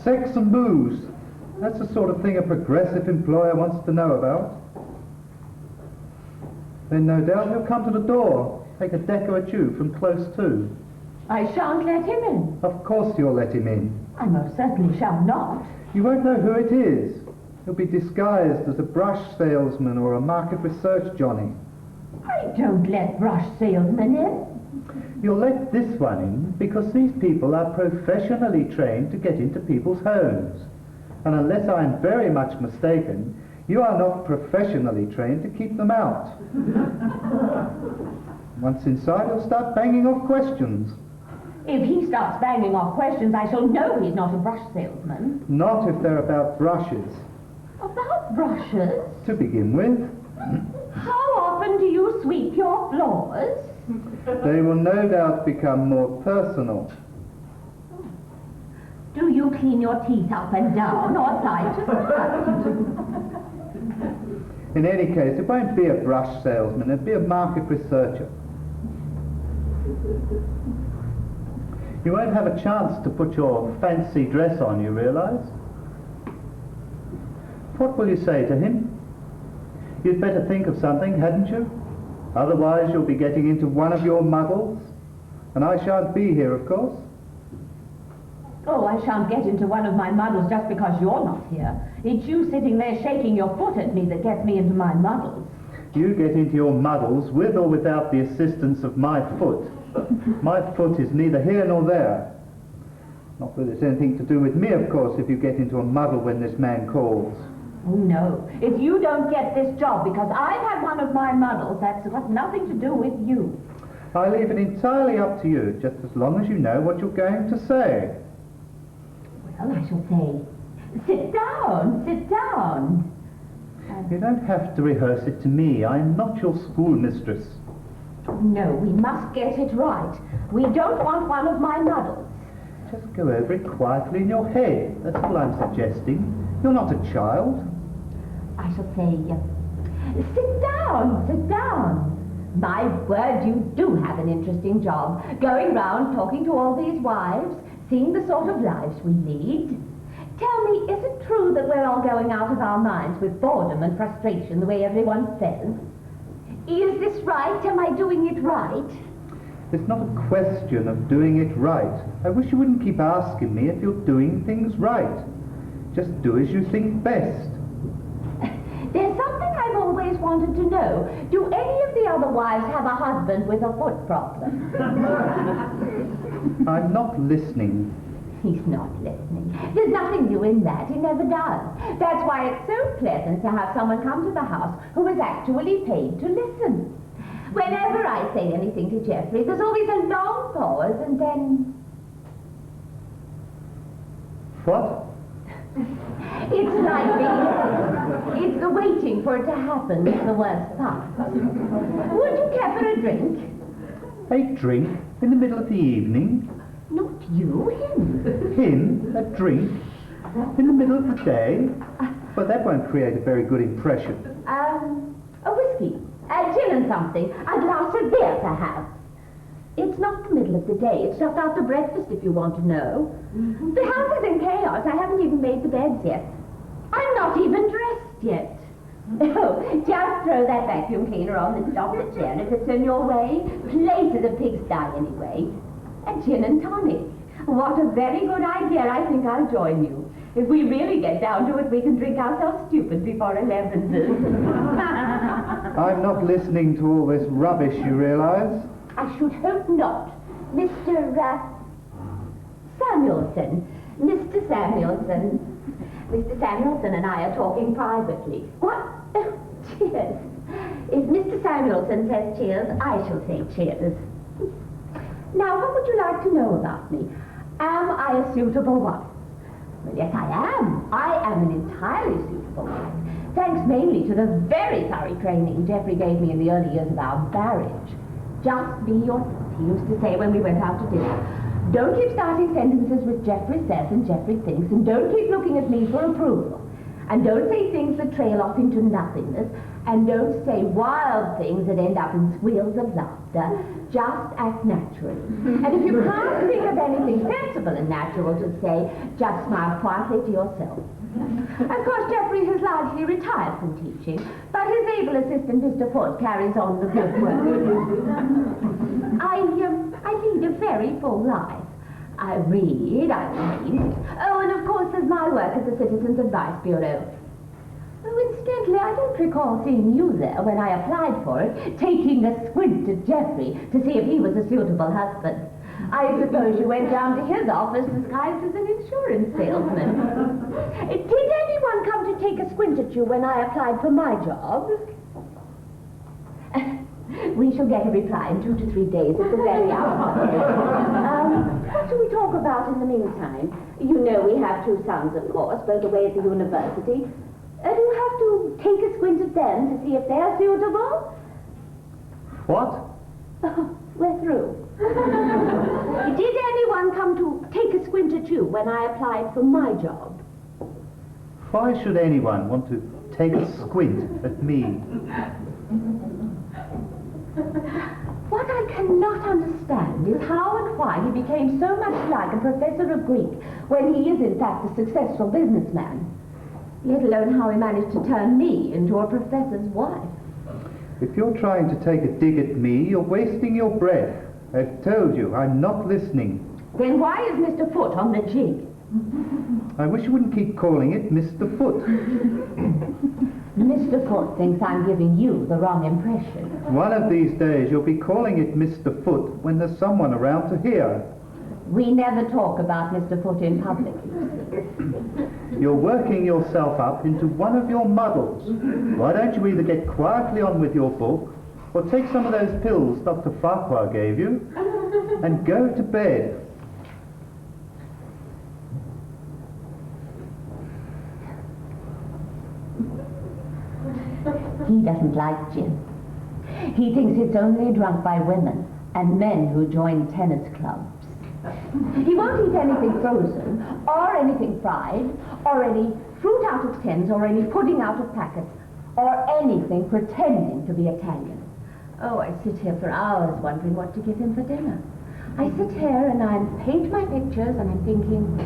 Sex and booze. That's the sort of thing a progressive employer wants to know about. Then no doubt he'll come to the door, take a decker at you from close to. I shan't let him in. Of course you'll let him in. I most certainly shall not. You won't know who it is. He'll be disguised as a brush salesman or a market research Johnny. I don't let brush salesmen in. You'll let this one in because these people are professionally trained to get into people's homes. And unless I'm very much mistaken, you are not professionally trained to keep them out. Once inside, he'll start banging off questions. If he starts banging off questions, I shall know he's not a brush salesman. Not if they're about brushes. About brushes? To begin with, How often do you sweep your floors? they will no doubt become more personal. Do you clean your teeth up and down or side to side? In any case, it won't be a brush salesman, it'll be a market researcher. You won't have a chance to put your fancy dress on, you realize? What will you say to him? You'd better think of something, hadn't you? Otherwise you'll be getting into one of your muddles, and I shan't be here, of course. Oh, I shan't get into one of my muddles just because you're not here. It's you sitting there shaking your foot at me that gets me into my muddles. You get into your muddles with or without the assistance of my foot. My foot is neither here nor there. Not that it's anything to do with me, of course, if you get into a muddle when this man calls. Oh, no. If you don't get this job because I've had one of my muddles, that's got nothing to do with you. I leave it entirely up to you, just as long as you know what you're going to say. Well, I shall say, sit down, sit down. You don't have to rehearse it to me. I'm not your schoolmistress. No, we must get it right. We don't want one of my muddles. Just go over it quietly in your head. That's all I'm suggesting. You're not a child. I shall say, sit down, sit down. My word, you do have an interesting job. Going round talking to all these wives, seeing the sort of lives we lead. Tell me, is it true that we're all going out of our minds with boredom and frustration the way everyone says? Is this right? Am I doing it right? It's not a question of doing it right. I wish you wouldn't keep asking me if you're doing things right. Just do as you think best. There's something I've always wanted to know. Do any of the other wives have a husband with a foot problem? I'm not listening. He's not listening. There's nothing new in that. He never does. That's why it's so pleasant to have someone come to the house who is actually paid to listen. Whenever I say anything to Geoffrey, there's always a long pause and then... What? It's like it's the waiting for it to happen is the worst part. Would you care for a drink? A drink in the middle of the evening? Not you, him. Him? A drink? In the middle of the day? But that won't create a very good impression. A whiskey, a gin and something, a glass of beer perhaps. It's not the middle of the day, it's just after breakfast if you want to know. The house is in chaos, I haven't even made the beds yet. I'm not even dressed yet. Oh, just throw that vacuum cleaner on and stop the chair if it's in your way. Place is a pigsty anyway. A gin and tonic. What a very good idea. I think I'll join you. If we really get down to it, we can drink ourselves stupid before 11. I'm not listening to all this rubbish, you realize? I should hope not. Mr. Samuelson. Mr. Samuelson. Mr. Samuelson and I are talking privately. What? Oh, cheers. If Mr. Samuelson says cheers, I shall say cheers. Now, what would you like to know about me? Am I a suitable wife? Well, yes, I am. I am an entirely suitable wife, thanks mainly to the very thorough training Geoffrey gave me in the early years of our marriage. Just be yourself, he used to say when we went out to dinner. Don't keep starting sentences with Geoffrey says and Geoffrey thinks, and don't keep looking at me for approval. And don't say things that trail off into nothingness, and don't say wild things that end up in squeals of laughter. Just act naturally. And if you can't think of anything sensible and natural to say, just smile quietly to yourself. Of course, Geoffrey has largely retired from teaching, but his able assistant, Mr. Foote, carries on the good work. I lead a very full life. I read, I paint. Oh, and of course there's my work at the Citizens Advice Bureau. Oh, incidentally, I don't recall seeing you there when I applied for it, taking a squint at Geoffrey to see if he was a suitable husband. I suppose you went down to his office disguised as an insurance salesman. Did anyone come to take a squint at you when I applied for my job? We shall get a reply in 2 to 3 days at the very outside. What shall we talk about in the meantime? You know we have 2 sons, of course, both away at the university. Do you have to take a squint at them to see if they're suitable? What? Oh, we're through. Did anyone come to take a squint at you when I applied for my job? Why should anyone want to take a squint at me? What I cannot understand is how and why he became so much like a professor of Greek when he is in fact a successful businessman. Let alone how he managed to turn me into a professor's wife. If you're trying to take a dig at me, you're wasting your breath. I've told you, I'm not listening. Then why is Mr. Foote on the jig? I wish you wouldn't keep calling it Mr. Foote. Mr. Foote thinks I'm giving you the wrong impression. One of these days you'll be calling it Mr. Foote when there's someone around to hear. We never talk about Mr. Foote in public. You're working yourself up into one of your muddles. Why don't you either get quietly on with your book, or take some of those pills Dr. Farquhar gave you, and go to bed. He doesn't like gin. He thinks it's only drunk by women and men who join tennis clubs. He won't eat anything frozen, or anything fried, or any fruit out of tins, or any pudding out of packets, or anything pretending to be Italian. Oh, I sit here for hours wondering what to give him for dinner. I sit here and I paint my pictures and I'm thinking,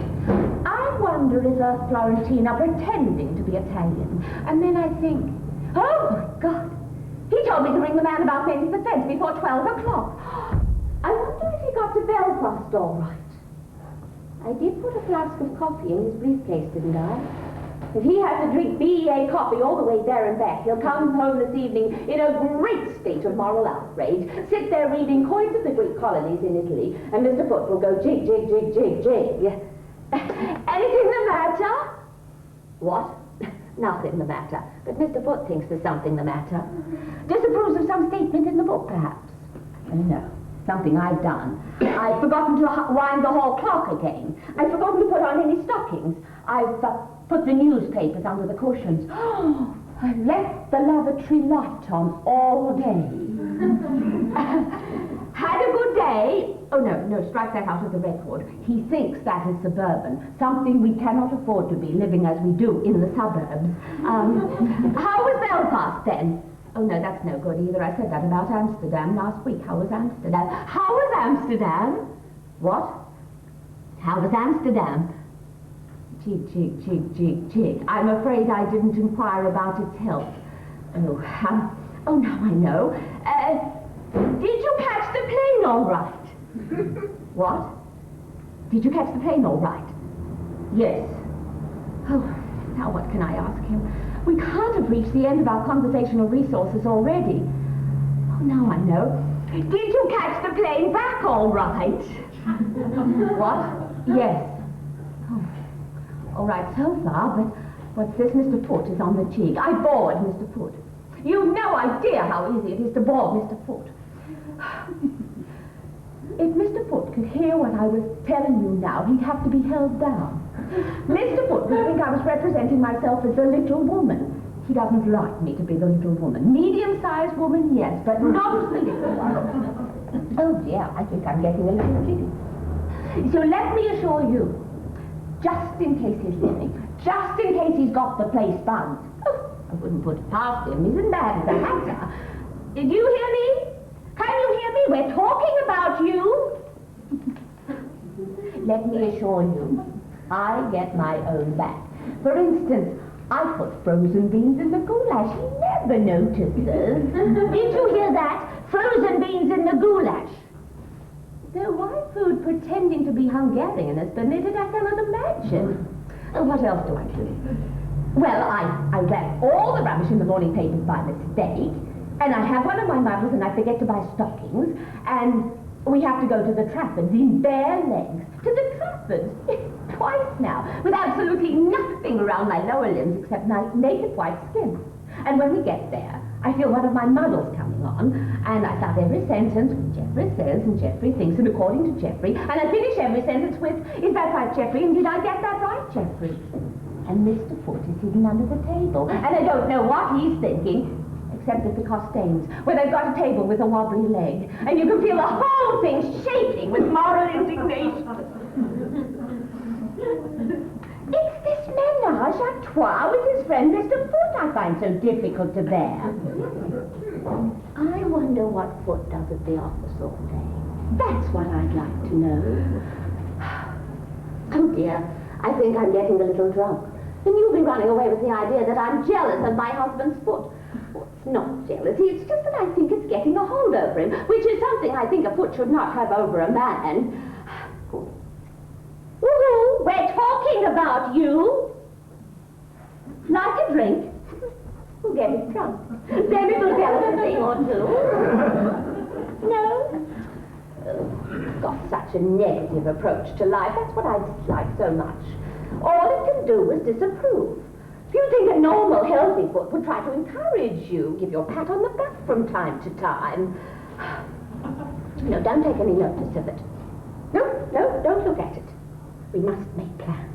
I wonder is Florentina pretending to be Italian? And then I think, oh my God, he told me to ring the man about painting the fence before 12 o'clock. I wonder if he got to Belfast all right. I did put a flask of coffee in his briefcase, didn't I? If he has to drink BEA coffee all the way there and back, he'll come home this evening in a great state of moral outrage, sit there reading Coins of the Greek Colonies in Italy, and Mr. Foot will go jig, jig, jig, jig, jig. Anything the matter? What? Nothing the matter. But Mr. Foot thinks there's something the matter. Disapproves of some statement in the book, perhaps. No. Something I've done. I've forgotten to wind the hall clock again. I've forgotten to put on any stockings. I've put the newspapers under the cushions. Oh, I've left the lavatory light on all day. Had a good day. Oh, no, strike that out of the record. He thinks that is suburban, something we cannot afford to be, living as we do in the suburbs. How was Belfast, then? Oh, no, that's no good either. I said that about Amsterdam last week. How was Amsterdam? How was Amsterdam? What? How was Amsterdam? Jig, jig, jig, jig, jig. I'm afraid I didn't inquire about its health. Oh, now I know. Did you catch the plane all right? What? Did you catch the plane all right? Yes. Oh, now what can I ask him? We can't have reached the end of our conversational resources already. Oh, now I know. Did you catch the plane back all right? What? Yes. Oh. All right so far, but what's this? Mr. Foot is on the jig. I bored Mr. Foot. You've no idea how easy it is to bore Mr. Foot. If Mr. Foot could hear what I was telling you now, he'd have to be held down. Mr. Foot would think I was representing myself as the little woman. He doesn't like me to be the little woman. Medium-sized woman, yes, but not the little one. Oh dear, I think I'm getting a little giddy. So let me assure you, just in case he's listening, just in case he's got the place bugged. Oh, I wouldn't put it past him. He's as bad as a hatter. Did you hear me? Can you hear me? We're talking about you. Let me assure you, I get my own back. For instance, I put frozen beans in the goulash. He never notices. Did you hear that? Frozen beans in the goulash. Though why food pretending to be Hungarian is permitted, I cannot imagine. What else do I do? Well, I wrap all the rubbish in the morning papers by mistake, and I have one of my muddles and I forget to buy stockings, and we have to go to the Traffords in bare legs. To the Traffords? Twice now, with absolutely nothing around my lower limbs except my naked white skin. And when we get there, I feel one of my muddles coming on, and I start every sentence with Geoffrey says, and Geoffrey thinks, and according to Geoffrey, and I finish every sentence with, is that right, Geoffrey, and did I get that right, Geoffrey? And Mr. Foot is hidden under the table, and I don't know what he's thinking, except at the Costains, where they've got a table with a wobbly leg, and you can feel the whole thing shaking with moral indignation. It's this ménage à trois with his friend Mr. Foot I find so difficult to bear. I wonder what Foot does at the office all day. That's what I'd like to know. Oh dear, I think I'm getting a little drunk. And you'll be running away with the idea that I'm jealous of my husband's Foot. Well, it's not jealousy, it's just that I think it's getting a hold over him, which is something I think a Foot should not have over a man. Woohoo! We're talking about you! Like a drink? We'll get it drunk. Then it'll tell us a thing or two. No? Got such a negative approach to life. That's what I dislike so much. All it can do is disapprove. You'd think a normal, healthy Foot would try to encourage you, give you a pat on the back from time to time. No, don't take any notice of it. No, don't look at it. We must make plans.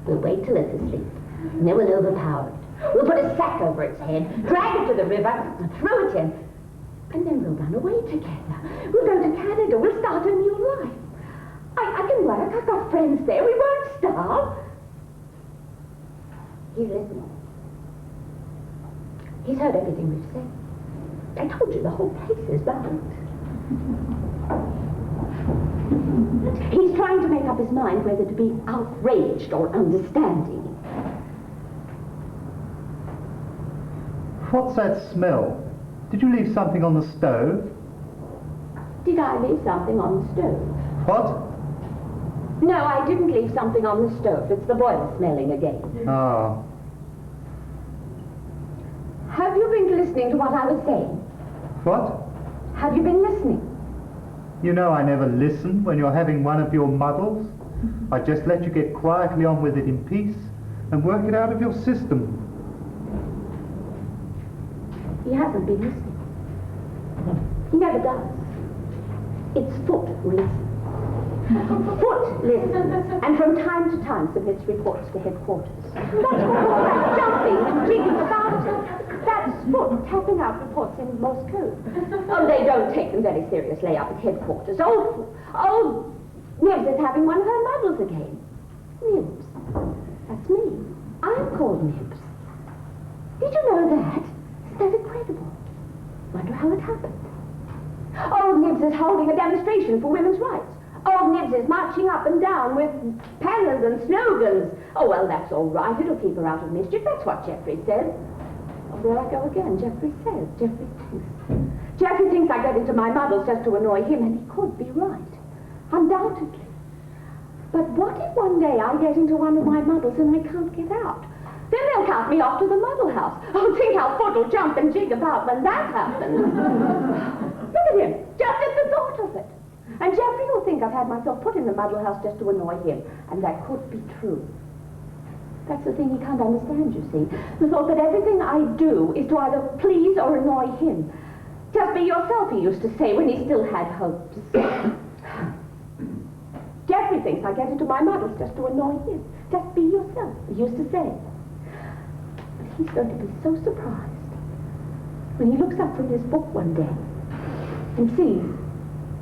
We'll wait till it's asleep, and then we'll overpower it. We'll put a sack over its head, drag it to the river, and throw it in. And then we'll run away together. We'll go to Canada. We'll start a new life. I can work. I've got friends there. We won't starve. He's listening. He's heard everything we've said. I told you the whole place is bound. He's trying to make up his mind whether to be outraged or understanding. What's that smell? Did you leave something on the stove? Did I leave something on the stove? What? No, I didn't leave something on the stove. It's the boiler smelling again. Ah. Have you been listening to what I was saying? What? Have you been listening? You know I never listen when you're having one of your muddles. I just let you get quietly on with it in peace and work it out of your system. He hasn't been listening. He never does. It's Foot who listens. Foot listens, and from time to time submits reports to headquarters. That's what jumping and jigging about it. That's Foot tapping out reports in Morse code. Oh, they don't take them very seriously up at headquarters. Oh, Nibs is having one of her muddles again. Nibs. That's me. I'm called Nibs. Did you know that? Isn't that incredible? Wonder how it happened. Old Nibs is holding a demonstration for women's rights. Old Nibs is marching up and down with banners and slogans. Oh, well, that's all right. It'll keep her out of mischief. That's what Geoffrey says. Oh, there I go again. Geoffrey says. Geoffrey thinks. Geoffrey thinks I get into my muddles just to annoy him, and he could be right. Undoubtedly. But what if one day I get into one of my muddles and I can't get out? Then they'll cast me off to the muddle house. Oh, think how Foot will jump and jig about when that happens. Look at him, just at the thought of it. And Geoffrey will think I've had myself put in the muddle house just to annoy him. And that could be true. That's the thing he can't understand, you see. The thought that everything I do is to either please or annoy him. Just be yourself, he used to say when he still had hopes. Geoffrey thinks I get into my muddles just to annoy him. Just be yourself, he used to say. But he's going to be so surprised when he looks up from his book one day and sees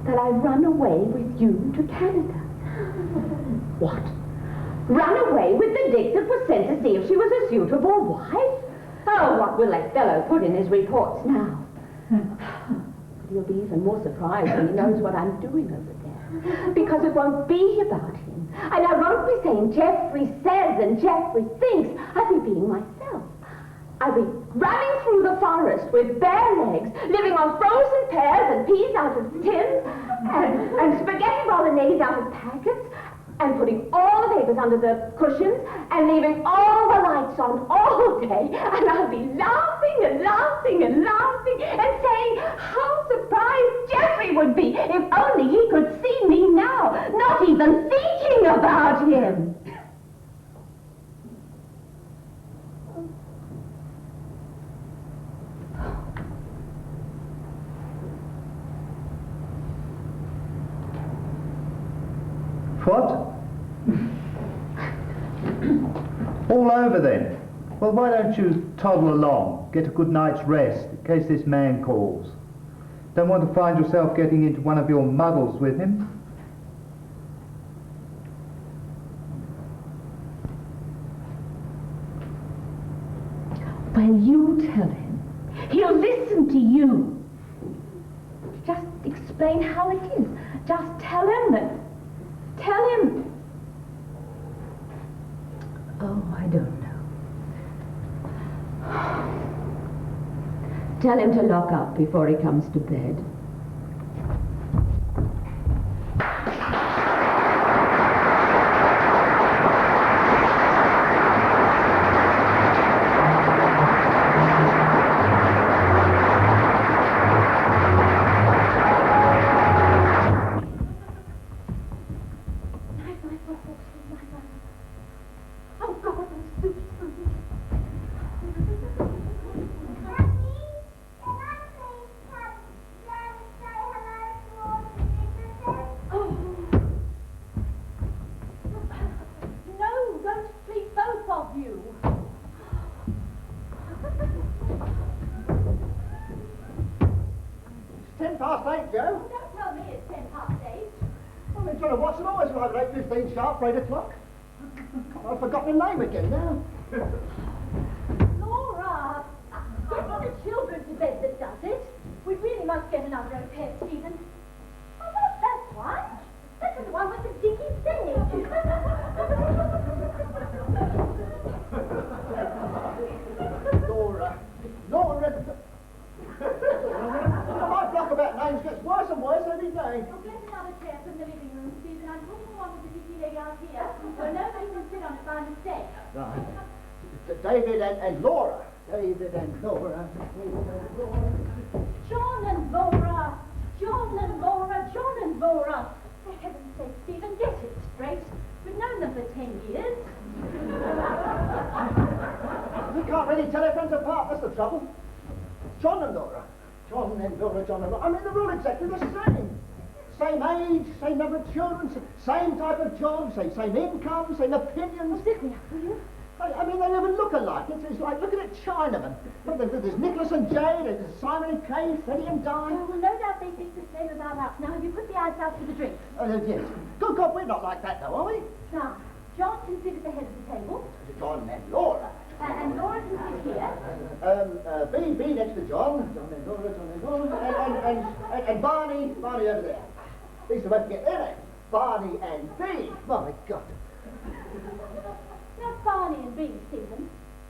that I run away with you to Canada. What? Run away with the Dick that was sent to see if she was a suitable wife? Oh, what will that fellow put in his reports now? But he'll be even more surprised when he knows what I'm doing over there. Because it won't be about him. And I won't be saying Geoffrey says and Geoffrey thinks. I'll be being myself. I'll be running through the forest with bare legs, living on frozen pears and peas out of tins, and spaghetti bolognese out of packets, and putting all the papers under the cushions, and leaving all the lights on all day, and I'll be laughing and laughing and laughing, and saying how surprised Geoffrey would be if only he could see me now, not even thinking about him. What? All over then? Well, why don't you toddle along, get a good night's rest, in case this man calls. Don't want to find yourself getting into one of your muddles with him. Well, you tell him. He'll listen to you. Just explain how it is. Just tell him that. Tell him. Oh, I don't know. Tell him to lock up before he comes to bed. I've been trying to watch them always arrive at 8:15 sharp for 8 o'clock. I've forgotten her name again now. Laura! Getting the children to bed that does it. We really must get another au pair, Stephen. Oh, what's that one? That's the one with the dinky stage. Laura. My block about names gets worse and worse every day. We'll get another chair from the living room, Stephen. I'm putting one with the dinky leg out here, so nobody can sit on it by mistake. Right. David and Laura. David and Laura. John and Laura. John and Laura. John and Laura. For heaven's sake, Stephen, get it straight. We've known them for 10 years. You can't really tell their friends apart, that's the trouble. John and Laura. John and Laura, John and Laura. I mean, they're all exactly the same. Same age, same number of children, same type of job, same income, same opinions. Sit me up, will you? I mean, they even look alike. It's like looking at Chinamen. There's Nicholas and Jay, there's Simon and Kay, Freddie and Di. Oh, well, no doubt they think the same about us. Now, have you put the ice out for the drinks? Yes. Good God, we're not like that, though, are we? Now, John can sit at the head of the table. John and Laura. And Laura can sit here. B next to John. John and Laura. And Barney over there. These are both get their names. Barney and B. My God. Not Barney and B, Stephen.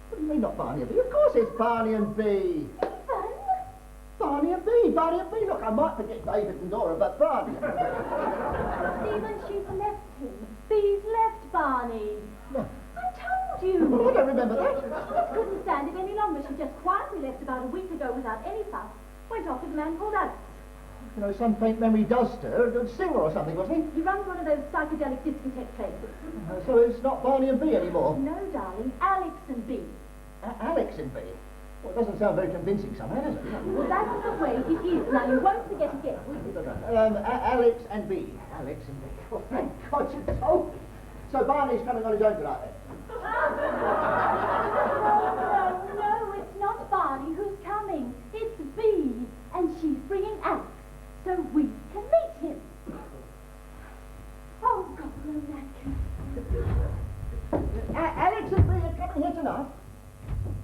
What do you mean not Barney and B? Of course it's Barney and B. Stephen! Barney and B. Look, I might forget David and Laura, but Barney. Stephen, she's left him. B's left Barney. No. I told you. I don't remember that. She just couldn't stand it any longer. She just quietly left about a week ago without any fuss. Went off with a man called Alex. You know, some faint memory does stir. A good singer or something, wasn't he? He runs one of those psychedelic discotheque places. So it's not Barney and B anymore. No, darling, Alex and B. Alex and B. Well, it doesn't sound very convincing somehow, does it? Well, that's the way it is. Now, you won't forget again. Alex and B. Alex and B. Oh, thank God you told me. So Barney's coming on his own tonight, then? No, it's not Barney who's coming. It's B, and she's bringing Alex, so we can meet him. Oh, God, no, napkin. Alex and B are coming here tonight?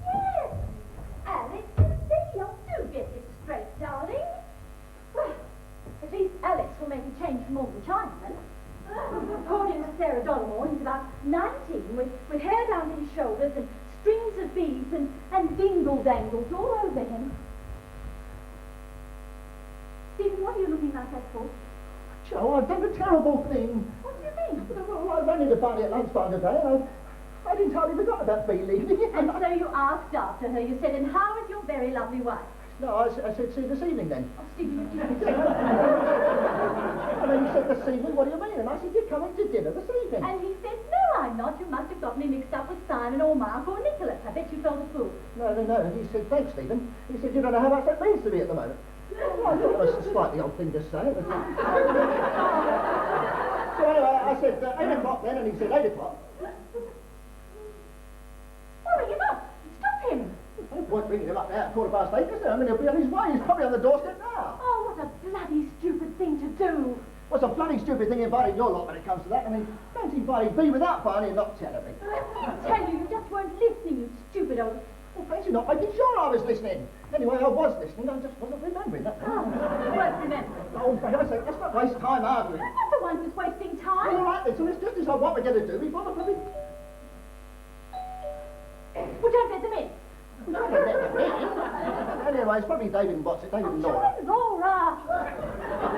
Yes, Alex and B. Oh, do get it straight, darling. Well, at least Alex will make a change from all the Chinamen. According to Sarah Dollamore, he's about 19, with hair down to his shoulders and strings of beads and dingle-dangles all over him. Stephen, what are you looking like that for? Joe, I've done a terrible thing. What do you mean? Well, I ran into Barney at lunchtime today, and I'd entirely forgotten about B leaving. And so you asked after her. You said, and how is your very lovely wife? No, I said, see you this evening, then. Oh, Stephen, you did. And then he said, this evening, what do you mean? And I said, you're coming to dinner this evening. And he said, no, I'm not. You must have got me mixed up with Simon or Mark or Nicholas. I bet you felt a fool. No. And he said, thanks, Stephen. He said, you don't know how much that means to me at the moment. Well, I thought it was a slightly odd thing to say. But... So anyway, I said, 8 o'clock then, and he said, 8 o'clock. Hurry him up. Stop him. No point bringing him up now at 8:15, is there? I mean, he'll be on his way. He's probably on the doorstep now. Oh, what a bloody stupid thing to do. What's a bloody stupid thing inviting your lot when it comes to that? I mean, fancy inviting B without Barney and not telling me. I tell you, you just weren't listening, you stupid old... Well, fancy not making sure I was listening. Anyway, I was listening. I just wasn't remembering that. Oh, you won't remember. Oh, for heaven's sake, let's not waste time arguing. I'm not the one who's wasting Well, all time. right then, so let's just decide what we're going to do before the bloody... Well, don't let them in. Anyway, it's probably David and what's it, David and Laura. John, Laura.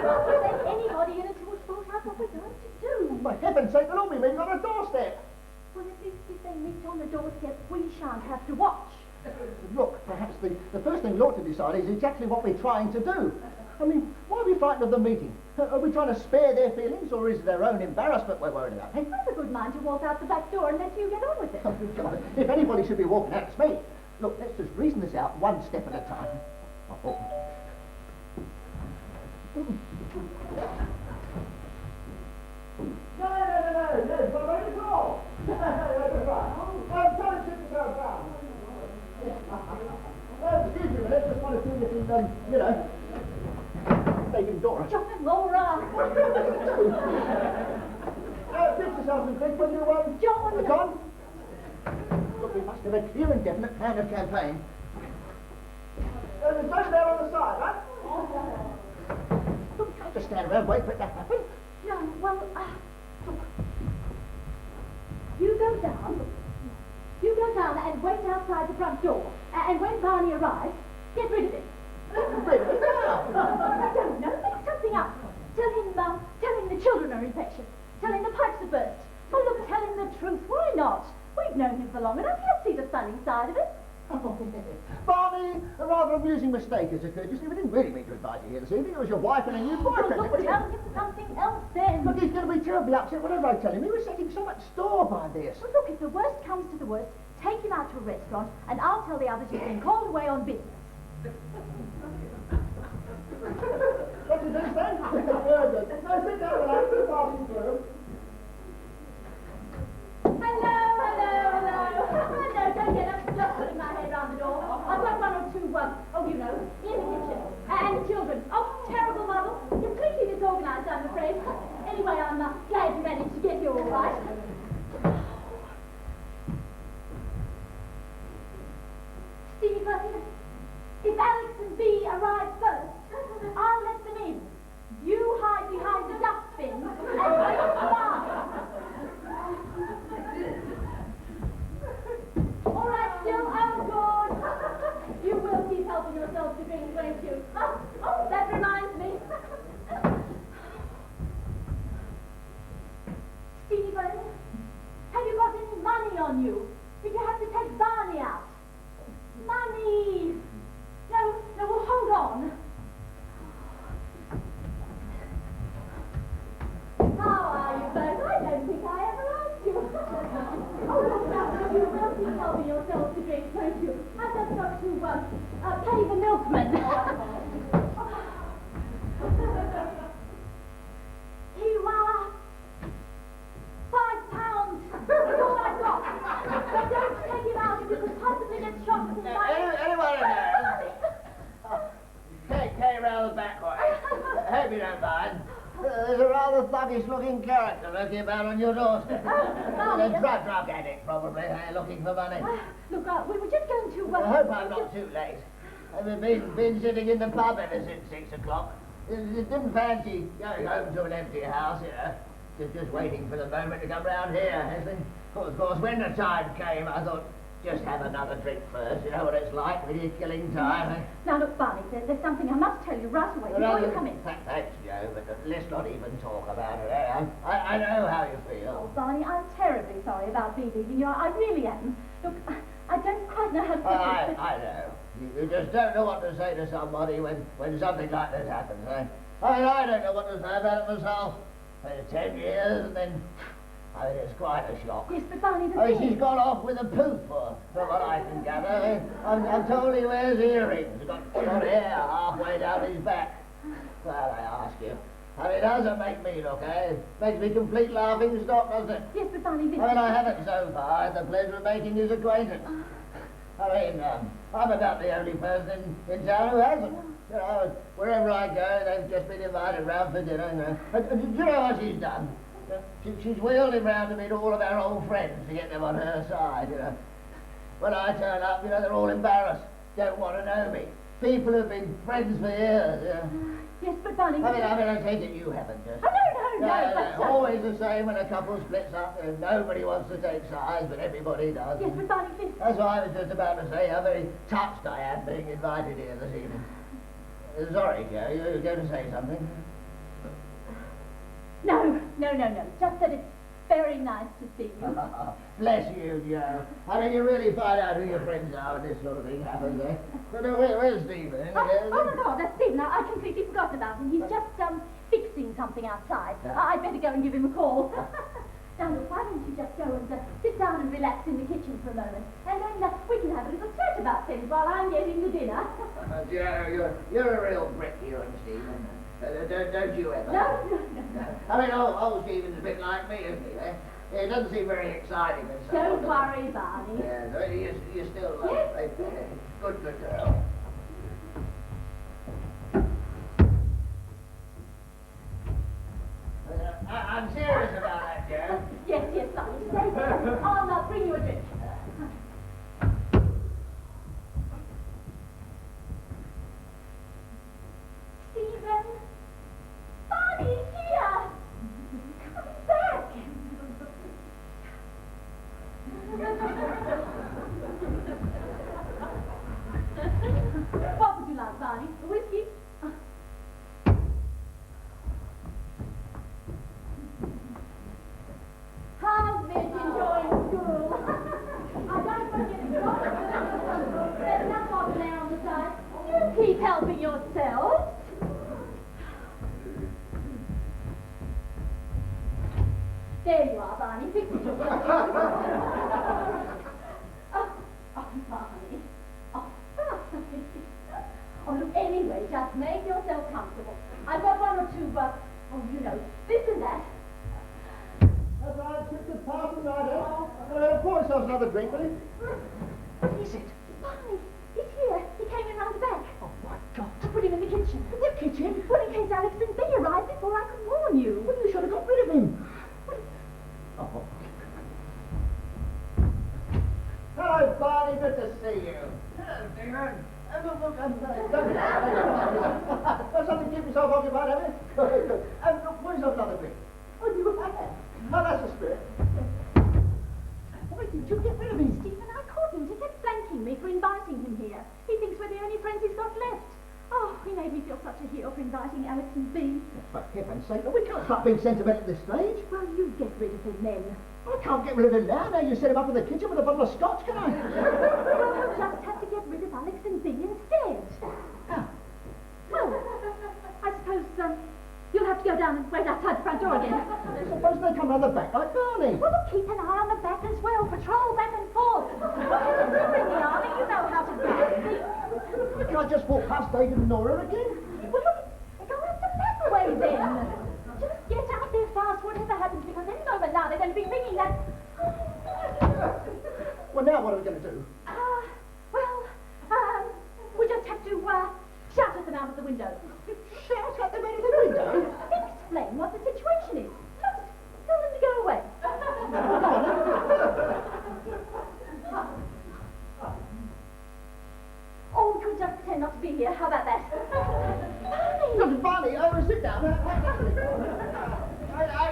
Don't let anybody in until we've thought out what we're going to do. For heaven's sake, they'll all be meeting on a doorstep. Well, at least if they meet on the doorstep, we shan't have to watch. Look, perhaps the first thing we ought to decide is exactly what we're trying to do. I mean, why are we frightened of the meeting? Are we trying to spare their feelings, or is it their own embarrassment we're worried about? Hey? I have a good mind to walk out the back door and let you get on with it. Oh, God. If anybody should be walking out, it's me. Look, let's just reason this out one step at a time. Oh. No, not right at all. That's right. I'm trying to sit myself down. Excuse me a minute, just want to see if you know. mistaken, Dora. John and Laura. Fix yourself and drink when you, John. John? Look, we must have a clear and definite plan of campaign. It's over there on the side, huh? Look, you can't just stand around and wait for it to happen. No, well, look. You go down. You go down and wait outside the front door. And when Barney arrives, get rid of him. Rid of it now? I don't know. Make something up. Tell him the children are infectious. Tell him the pipes are burst. Oh, look, tell him the truth. Why not? We've known him for long enough. He'll see the sunny side of it. Oh, Barney, a rather amusing mistake has occurred. You see, we didn't really mean to invite you here this evening. It was your wife and a new boyfriend. Look, tell him something else then. Look, he's going to be terribly upset whatever I tell him. He was setting so much store by this. Well, look, if the worst comes to the worst, take him out to a restaurant, and I'll tell the others you've been called away on business. What do you do, then? Very good. Now sit down, relax, we're passing through. Hello, don't get up, just putting my head round the door. I've got one or two, in the kitchen. And the children. Oh, terrible muddle. Completely disorganized, I'm afraid. Anyway, I'm glad you managed to get here all right. Stephen, if Alex and Bea arrive first, I'll let them in. You hide behind the dustbin and wait around. All right, still, oh, good. You will keep helping yourself to drink, won't you? Oh, that reminds me. Stephen, have you got any money on you? Did you have to take Barney out? Money! No, well, hold on. How are you both? I don't think I ever asked you. Oh, look, now, you will keep helping yourself to drink, won't you? I've just got to pay the milkman. Here you are. £5. That's all I've got. But don't take him out if you could possibly get shot with his knife. Anyone in there? Kay round the back way. Hope you don't mind. There's a rather thuggish-looking character lurking about on your doorstep. Barney, A drug addict, probably, looking for money. Look, we were just going to... I hope I'm not too late. I've been sitting in the pub ever since 6 o'clock. Didn't fancy going home to an empty house, just waiting for the moment to come round here. Of course, when the time came, I thought, just have another drink first. You know what it's like when you're killing time. Now, look, Barney, there's something I must tell you right away before you come in. Thanks, Joe, but let's not even talk about it, eh? I know how you feel. Oh, Barney, I'm terribly sorry about Bea leaving you. I really am. Look, I don't quite know how to put this, but... I know. You just don't know what to say to somebody when something like this happens, eh? I don't know what to say about it myself. 10 years and then... it's quite a shock. Yes, but Barney, she's gone off with a poof, from what I can gather. I'm told he wears earrings. He's got hair halfway down his back. Well, I ask you. It doesn't make me look, eh? Makes me complete laughing stock, doesn't it? Yes, but Barney, I haven't so far had the pleasure of making his acquaintance. I'm about the only person in town who hasn't. Wherever I go, they've just been invited round for dinner. Do you know what she's done? She's wheeled him round to meet all of our old friends to get them on her side, When I turn up, they're all embarrassed, don't want to know me. People who've been friends for years, Yes, but Barney... I take it you haven't, just. Oh, no, but... Always the same when a couple splits up. Nobody wants to take sides, but everybody does. Yes, but Barney, please... That's why I was just about to say how very touched I am being invited here this evening. Sorry, Joe, you were going to say something? No. Just that it's very nice to see you. Bless you, Joe. You really find out who your friends are when this sort of thing happens, eh? But where's Stephen? Oh, my God, that's Stephen. I completely forgot about him. He's just, fixing something outside. I'd better go and give him a call. Now, look, why don't you just go and sit down and relax in the kitchen for a moment, and then we can have a little chat about things while I'm getting the dinner. Joe, you're a real brick, you and Stephen. Don't you ever? No. Old Stephen's a bit like me, isn't he, eh? It doesn't seem very exciting and so Don't worry, Barney. Yeah, you still love Yes. Good girl. comfortable. I've got one or two, this and that. That's right, Sister Parson, right, pour yourselves another drink, will you? What is it? Barney, he's here. He came in round the back. Oh, my God. I put him in the kitchen. In the kitchen? Well, in case Alex and Bee arrived before I could warn you. Well, you should have got rid of him. Oh. Hello, Barney. Good to see you. Hello, dear. Look, something to keep yourself occupied, have you? Good. Pour yourself another drink. Oh, you have? Oh, that's the spirit. Why did you get rid of him? Stephen, I couldn't. He kept thanking me for inviting him here. He thinks we're the only friends he's got left. Oh, he made me feel such a hero for inviting Alex and Bee. For heaven's sake, we can't stop being sentimental at this stage. Well, you get rid of him then. I can't get rid of him now. Now you set him up in the kitchen with a bottle of scotch, can I? Well, you'll just have to get rid of Alex and Bee instead. How? Well, I suppose, you'll have to go down and wait outside the front door again. Suppose they come round the back like Barney. Well, keep an eye on the back as well. Patrol back and forth. You're in the army, you know how to do things. We can't just walk past David and Nora again. Well, look, go up the back way then. Just get out there fast, whatever happens, because any moment now they're going to be ringing that... Well, now what are we going to do? We just have to, shout at them out of the window. Shout at them out of the window? Explain what the situation is. Just tell them to go away. Or we could just pretend not to be here. How about that? Barney! Barney, sit down. I'm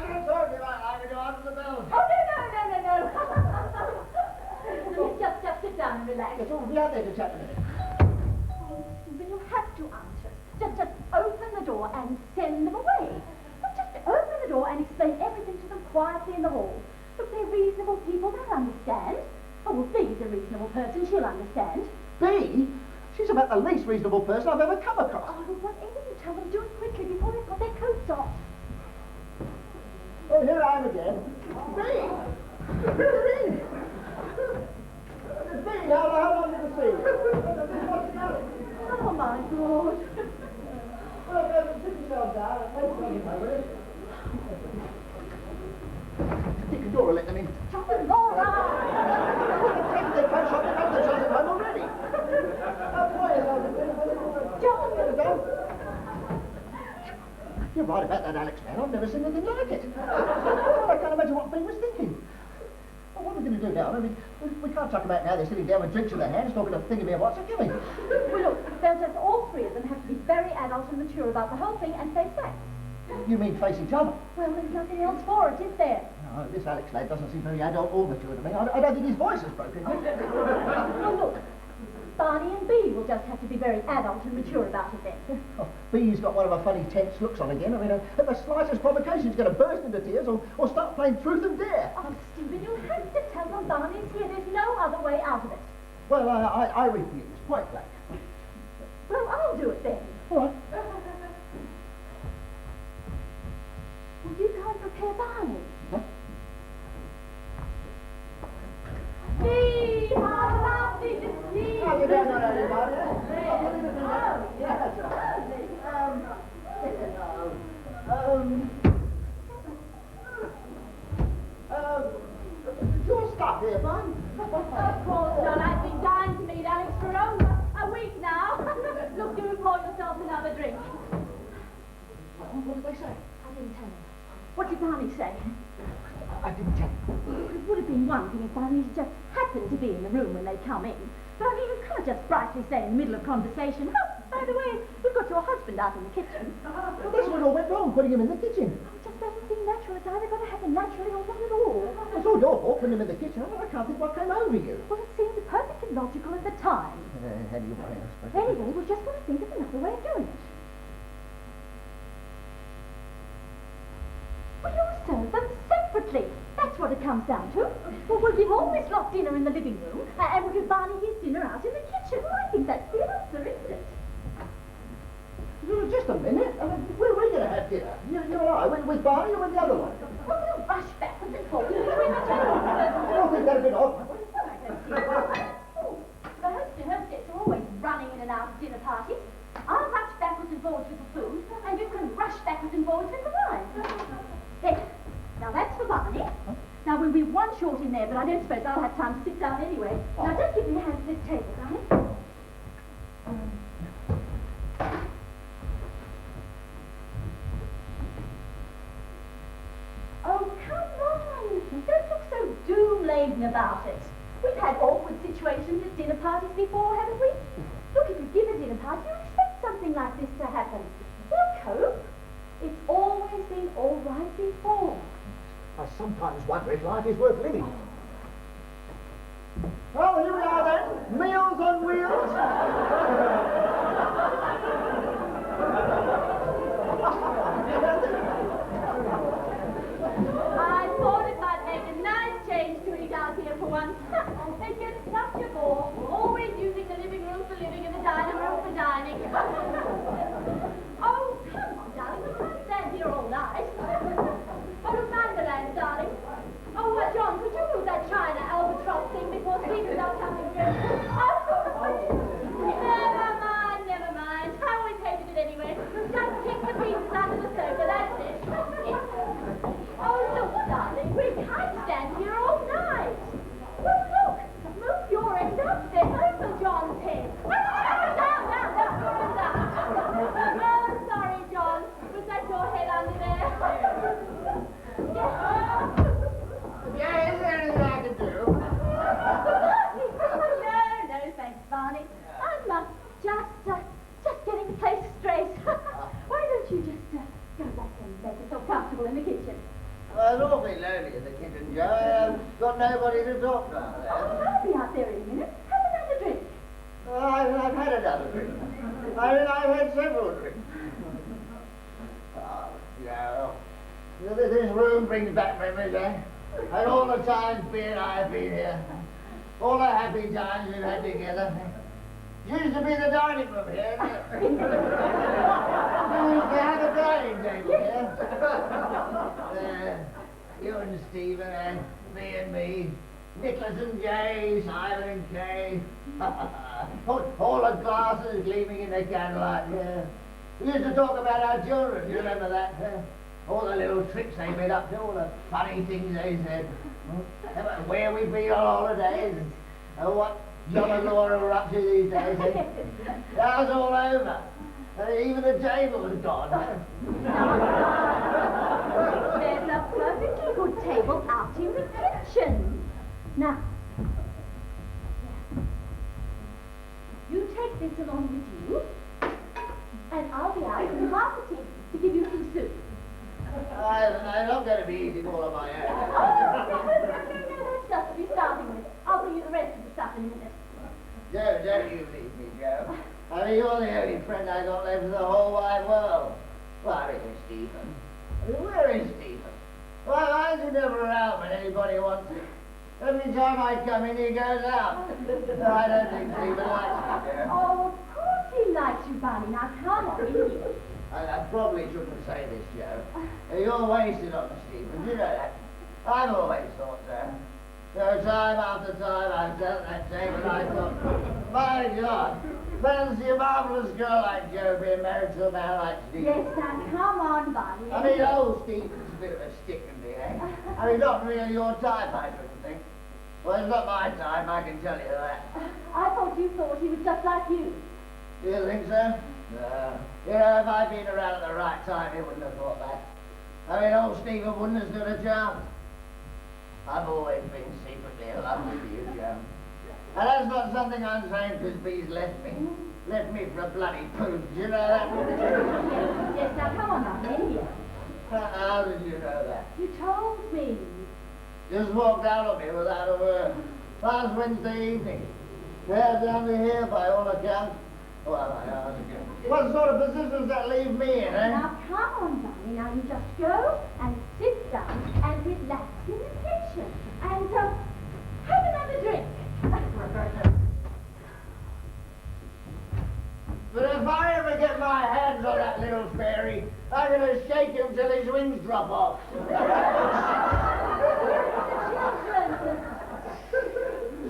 going to talk to you about it. I'm going to go answer the bell. Oh, no. Just sit down and relax. Yes, we'll be out there to chat a minute. But you'll have to answer. Just open the door and send them away. Well, just open the door and explain everything to them quietly in the hall. Look, they're reasonable people. They'll understand. Oh, well, Bee's a reasonable person. She'll understand. Bee? She's about the least reasonable person I've ever come across. Oh, well, whatever you tell them, do it quickly before they've got their coats off. Oh, here I am again. Bee! Bee! Bee, how long did you see? What's the matter? Oh, my God. Well, sit yourself down and take something over it. Dick and Dora let them in. Laura! Take their coats off, they've got their children home already. You're right about that, Alex, man. I've never seen anything like it. I can't imagine what Bee was thinking. Well, what are we going to do now? I mean, we can't talk about now. They're sitting down with drinks in their hands, talking of thinking about what's a can we? Well, look, they'll just all three of them have to be very adult and mature about the whole thing and face facts. You mean face each other? Well, there's nothing else for it, is there? No, this Alex lad doesn't seem very adult or mature to me. I don't think his voice is broken. Well, look, Barney and Bee will just have to be very adult and mature about it then. Oh, Bee's got one of her funny tense looks on again. I mean, at the slightest provocation, she's going to burst into tears or start playing truth and dare. Oh, Stephen, you have to tell them Barney's here. There's no other way out of it. Well, I refuse, point blank. Well, I'll do it then. All right. Will you go and prepare Barney? Huh? Bee, how lovely to see you. Oh, you don't know anybody. You're stuck here, man. Of course not. I've been dying to meet Alex for over a week now. Look, do pour yourself another drink. What did they say? I didn't tell him. What did Barney say? I didn't tell you. It would have been one thing if Barney just happened to be in the room when they come in. But I mean, you can't just brightly say in the middle of conversation, "Oh, by the way, we've got your husband out in the kitchen." Well, that's what all went wrong, putting him in the kitchen. It just doesn't seem natural. It's either got to happen naturally or not at all. It's all your fault, putting him in the kitchen. I can't think what came over you. Well, it seemed perfectly logical at the time. Anyway, I suppose. Anyway, we've just got to think of another way of doing it. Well, you serve them separately. That's what it comes down to. Well, we'll give all Miss Lot dinner in the living room, and we'll give Barney his dinner out in the kitchen. Well, I think that's the answer, isn't it? Just a minute. Where are we going to have dinner? You and I, with Barney or with the other one? Well, we'll rush backwards and forwards between the two. I don't think that'd be odd. The hostess are always running in and out of dinner parties. I'll rush backwards and forwards with the food, short in there, but I don't suppose I'll have time to sit down anyway. Now, just give me a hand to this table, darling. Oh, come on. Don't look so doom-laden about it. We've had awkward situations at dinner parties before, haven't we? Look, if you give a dinner party, you expect something like this to happen. We'll cope. It's always been all right before. I sometimes wonder if life is worth living. Well, here we are then. Meals on wheels. I thought it might make a nice change to eat out here for once. It gets such a bore, always using the living room for living and the dining room for dining. Oh, come on, darling, we can't stand here all night. Oh, look, Manderland, darling. Oh, John, could you move that China albatross thing before Stephen's out coming through? Oh, never mind. I always hated it anyway. Just kick the pieces under the sofa, that's it. Oh, look, darling, we can't stand here all night. Well, look, move your end up there over John's head. Down. Oh, sorry, John. Was that your head under there? Yeah, is there anything I can do? No, thanks, Barney. I'm just getting the place straight. Why don't you just go back and make yourself comfortable in the kitchen? Well, it's awfully lonely in the kitchen, Joe. I've got nobody to talk to out there. Oh, I'll be out there in a minute. Have another drink. Well, I've had another drink. I've had several drinks. Oh, Joe. This room brings back memories, eh? And all the times B and I have been here. All the happy times we've had together. It used to be the dining room here, didn't it? We used to have a dining table here. You and Stephen and me, Nicholas and Jay, Simon and Kay. all the glasses gleaming in the candlelight here. We used to talk about our children, you remember that? All the little tricks they made up to, all the funny things they said. About where we'd been on holidays, and what John and Laura were up to these days. That was all over. Even the table was gone. There's a perfectly good table out in the kitchen. Now, you take this along with you, and I'll be out in half a tea to give you some soup. I'm not going to be eating all of my own. No, that's just to be starting with. I'll bring you the rest of the stuff in a minute. Don't you leave me, Joe. I mean, you're the only friend I got left in the whole wide world. Where is Stephen? Where is Stephen? Why is he never around when anybody wants him? Every time I come in, he goes out. No, I don't think Stephen likes me, Joe. Oh, of course he likes you, Barney. Now, come on, in here. I probably shouldn't say this, Joe. You're wasted on Stephen, you know that. I've always thought so. So time after time I've sat at that table and I thought, my God, fancy a marvellous girl like Joe being married to a man like Stephen. Yes, now, come on, Barney. I mean, old Stephen's a bit of a stick in me, eh? I mean, not really your type, I shouldn't think. Well, it's not my type, I can tell you that. I thought you thought he was just like you. Do you think so? No. You know, if I'd been around at the right time, he wouldn't have thought that. I mean, old Stephen wouldn't have stood a chance. I've always been secretly in love with you, Joe. And that's not something I'm saying because B's left me. Left me for a bloody poof, do you know that? Yes, now come on, now, in here. How did you know that? You told me. Just walked out on me without a word. Last Wednesday evening. Hair down to here by all accounts. Well, I ask you. What sort of position does that leave me in, eh? Now come on, Barney. Now you just go and sit down and relax in the kitchen. And have another drink. But if I ever get my hands on that little fairy, I'm going to shake him till his wings drop off.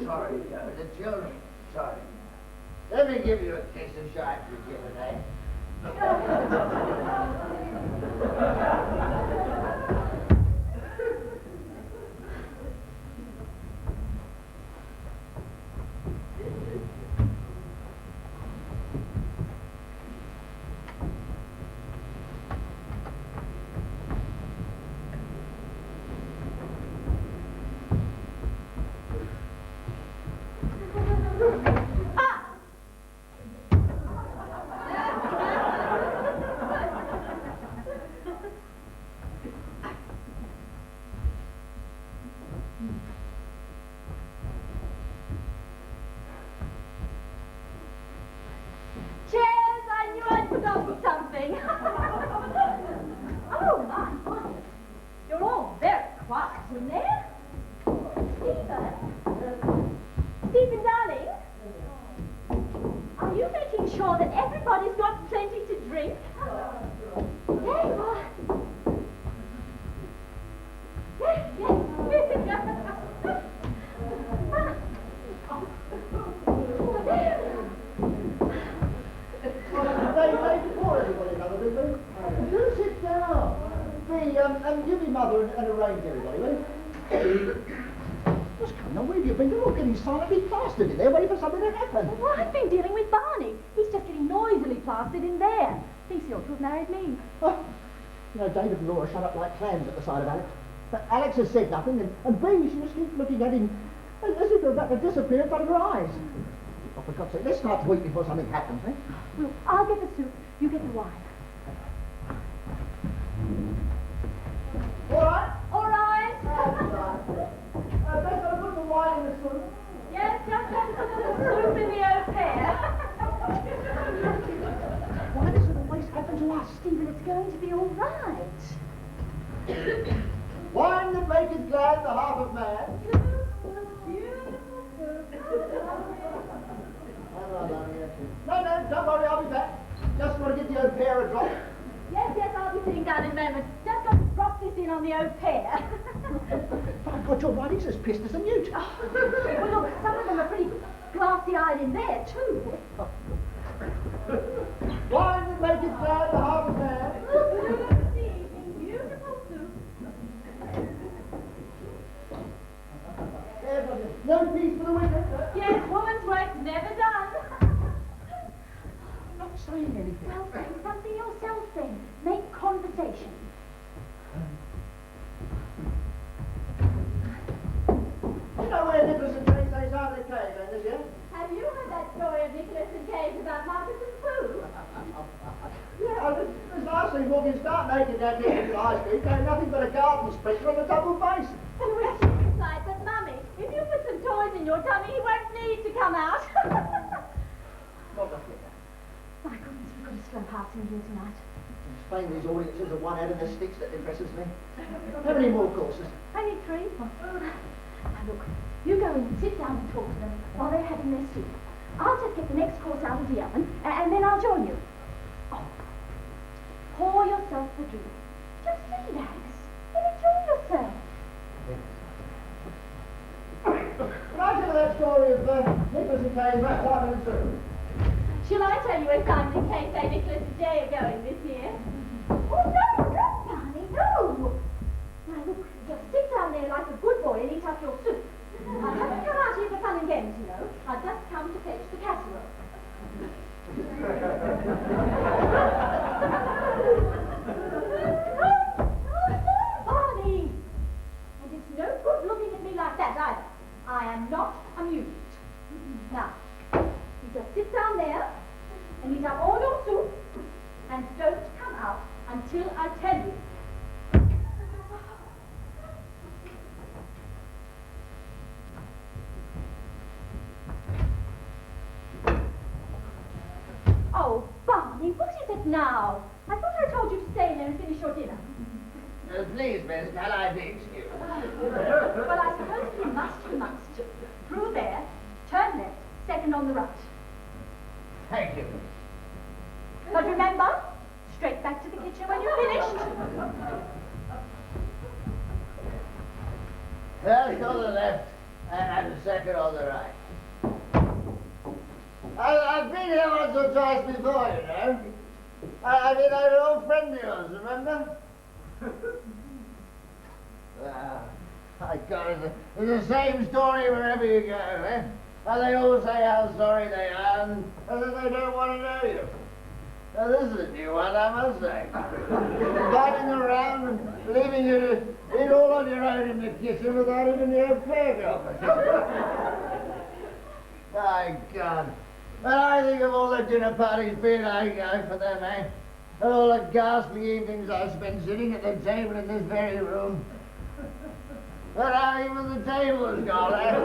Sorry, Joe, the children. Sorry. Let me give you a kiss of shine for giving, eh? you be mother and arrange everybody, will you? What's going on? Where have you been? They're all getting silently plastered in there, waiting for something to happen. Well, I've been dealing with Barney. He's just getting noisily plastered in there. Thinks he ought to have married me. Oh, you know, David and Laura shut up like clams at the sight of Alex. But Alex has said nothing, and B, she just keeps looking at him as if they're about to disappear in front of her eyes. Oh, for God's sake, let's start to eat before something happens, eh? Well, I'll get the soup. You get the wine. All right. All right. Best I'll put the wine in the soup. Yes, just put the soup in the au pair. Why does it always happen to us? Stephen, it's going to be all right. Wine that maketh glad the heart of man. No, don't worry, I'll be back. Just want to give the au pair a drop. Yes, I'll be sitting down in a moment. Just got to drop this in on the au pair. By God, your writing's as pissed as a newt. Well, look, some of them are pretty glassy-eyed in there, too. Wine that maketh glad the heart of man. Beautiful soup. No peace for the wicked. Yes, woman's work's never done. I'm not saying anything. Well, say something yourself then. Make conversation. You know where Nicholas and Kay stays out of the cave, then, this year? Have you heard that story of Nicholas and Kate about Marcus and Pooh? Yeah, this last thing walking stark naked down here in High Street, ain't nothing but a garden sprinkler and a double basin. And when she decides that, Mummy, if you put some toys in your tummy, he won't need to come out. Not the flicker. My goodness, we've got a slow house in here tonight. Explain these audiences of one out of the sticks that impresses me. How many more courses? Only 3. Now look, you go and sit down and talk to them while they're having their soup. I'll just get the next course out of the oven, and then I'll join you. Oh, pour yourself a drink. Just relax and enjoy yourself. Can I tell that story of Nicholas and Kay back time in the soup? Shall I tell you where Simon and Kay say Nicholas and Jay are going this year? Oh, no, Barney, no! Now look, just sit down there like a good boy and eat up your soup. I haven't come out here for fun and games, you know. I've just come to fetch the casserole. Barney! And it's no good looking at me like that either. I am not amused. Now, you just sit down there and eat up all your soup and don't come out until I tell you. Oh, Barney, what is it now? I thought I told you to stay in there and finish your dinner. Please, miss, can I be excused? Well, I suppose you must. Through there, turn left, second on the right. Thank you. But remember, straight back to the kitchen when you're finished. First on the left and second on the right. I've been here once or twice before, you know. I mean, I'm an old friend of yours, remember? My God, it's the same story wherever you go, eh? And they all say how sorry they are, and then they don't want to know you. Now, this is a new one, I must say. Biting around and leaving you to eat all on your own in the kitchen without even your playground. My God. When I think of all the dinner parties being I go for them, eh? And all the ghastly evenings I've spent sitting at the table in this very room. But how even the table's gone, eh?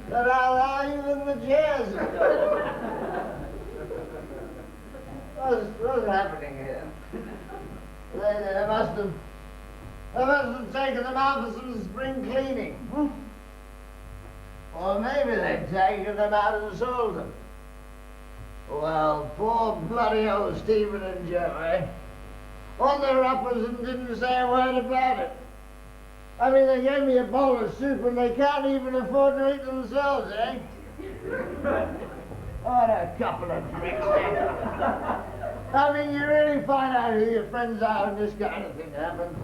But how even the chairs have gone. What's happening here? They must have taken them out for some spring cleaning. Hmm? Or maybe they've taken them out and sold them. Well, poor bloody old Stephen and Joe, eh? On their uppers and didn't say a word about it. I mean, they gave me a bowl of soup and they can't even afford to eat themselves, eh? What a couple of pricks, eh? I mean, you really find out who your friends are when this kind of thing happens.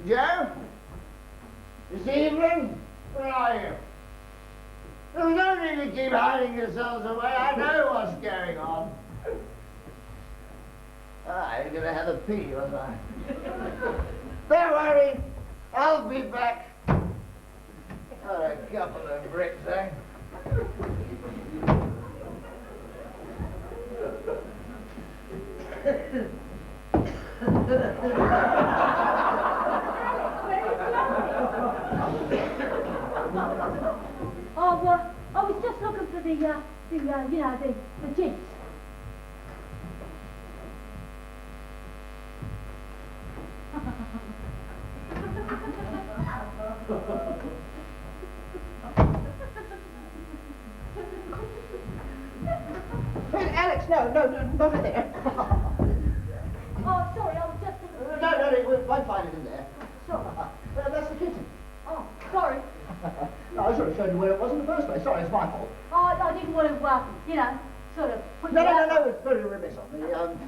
Joe? This evening? Where are you? There's no need to keep hiding yourselves away. I know what's going on. Ah, you're gonna have a pee, was I? Don't worry. I'll be back. What a couple of bricks, eh? I was just looking for the jeans. Alex, no, not in there. Oh, sorry, I was just looking for... No, we won't find it in there. Sorry. That's the kitchen. Oh, sorry. No, I should have shown you where it was in the first place. Sorry, it's my fault. Oh, I didn't want to, sort of put you No, out. it's very remiss of me.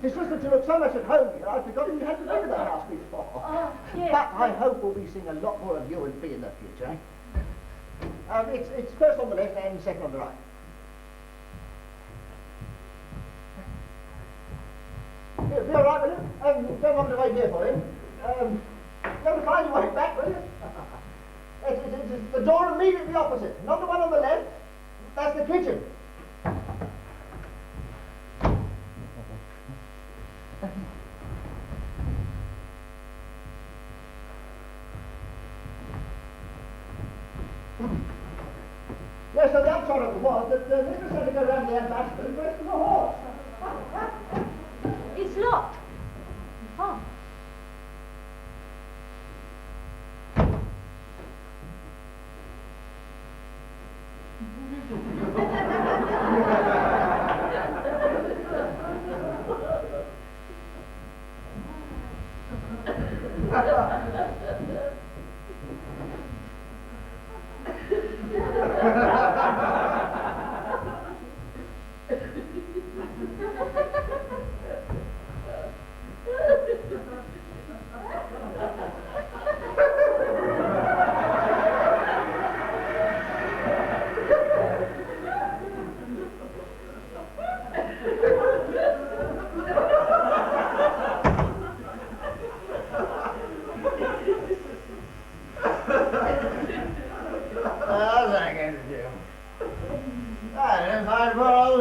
It's just that you look so much at home here, I forgot you hadn't been to the house before. Oh, yeah. But I hope we'll be seeing a lot more of you and me in the future. It's first on the left and second on the right. Be all right, will you? Don't want to wait here for him. Never find your way back, will you? It's the door immediately opposite, not the one on the left. That's the kitchen. Yes, so the upshot of it was that Mr. had to go round the ambassador and dressed as a horse. It's locked. Oh.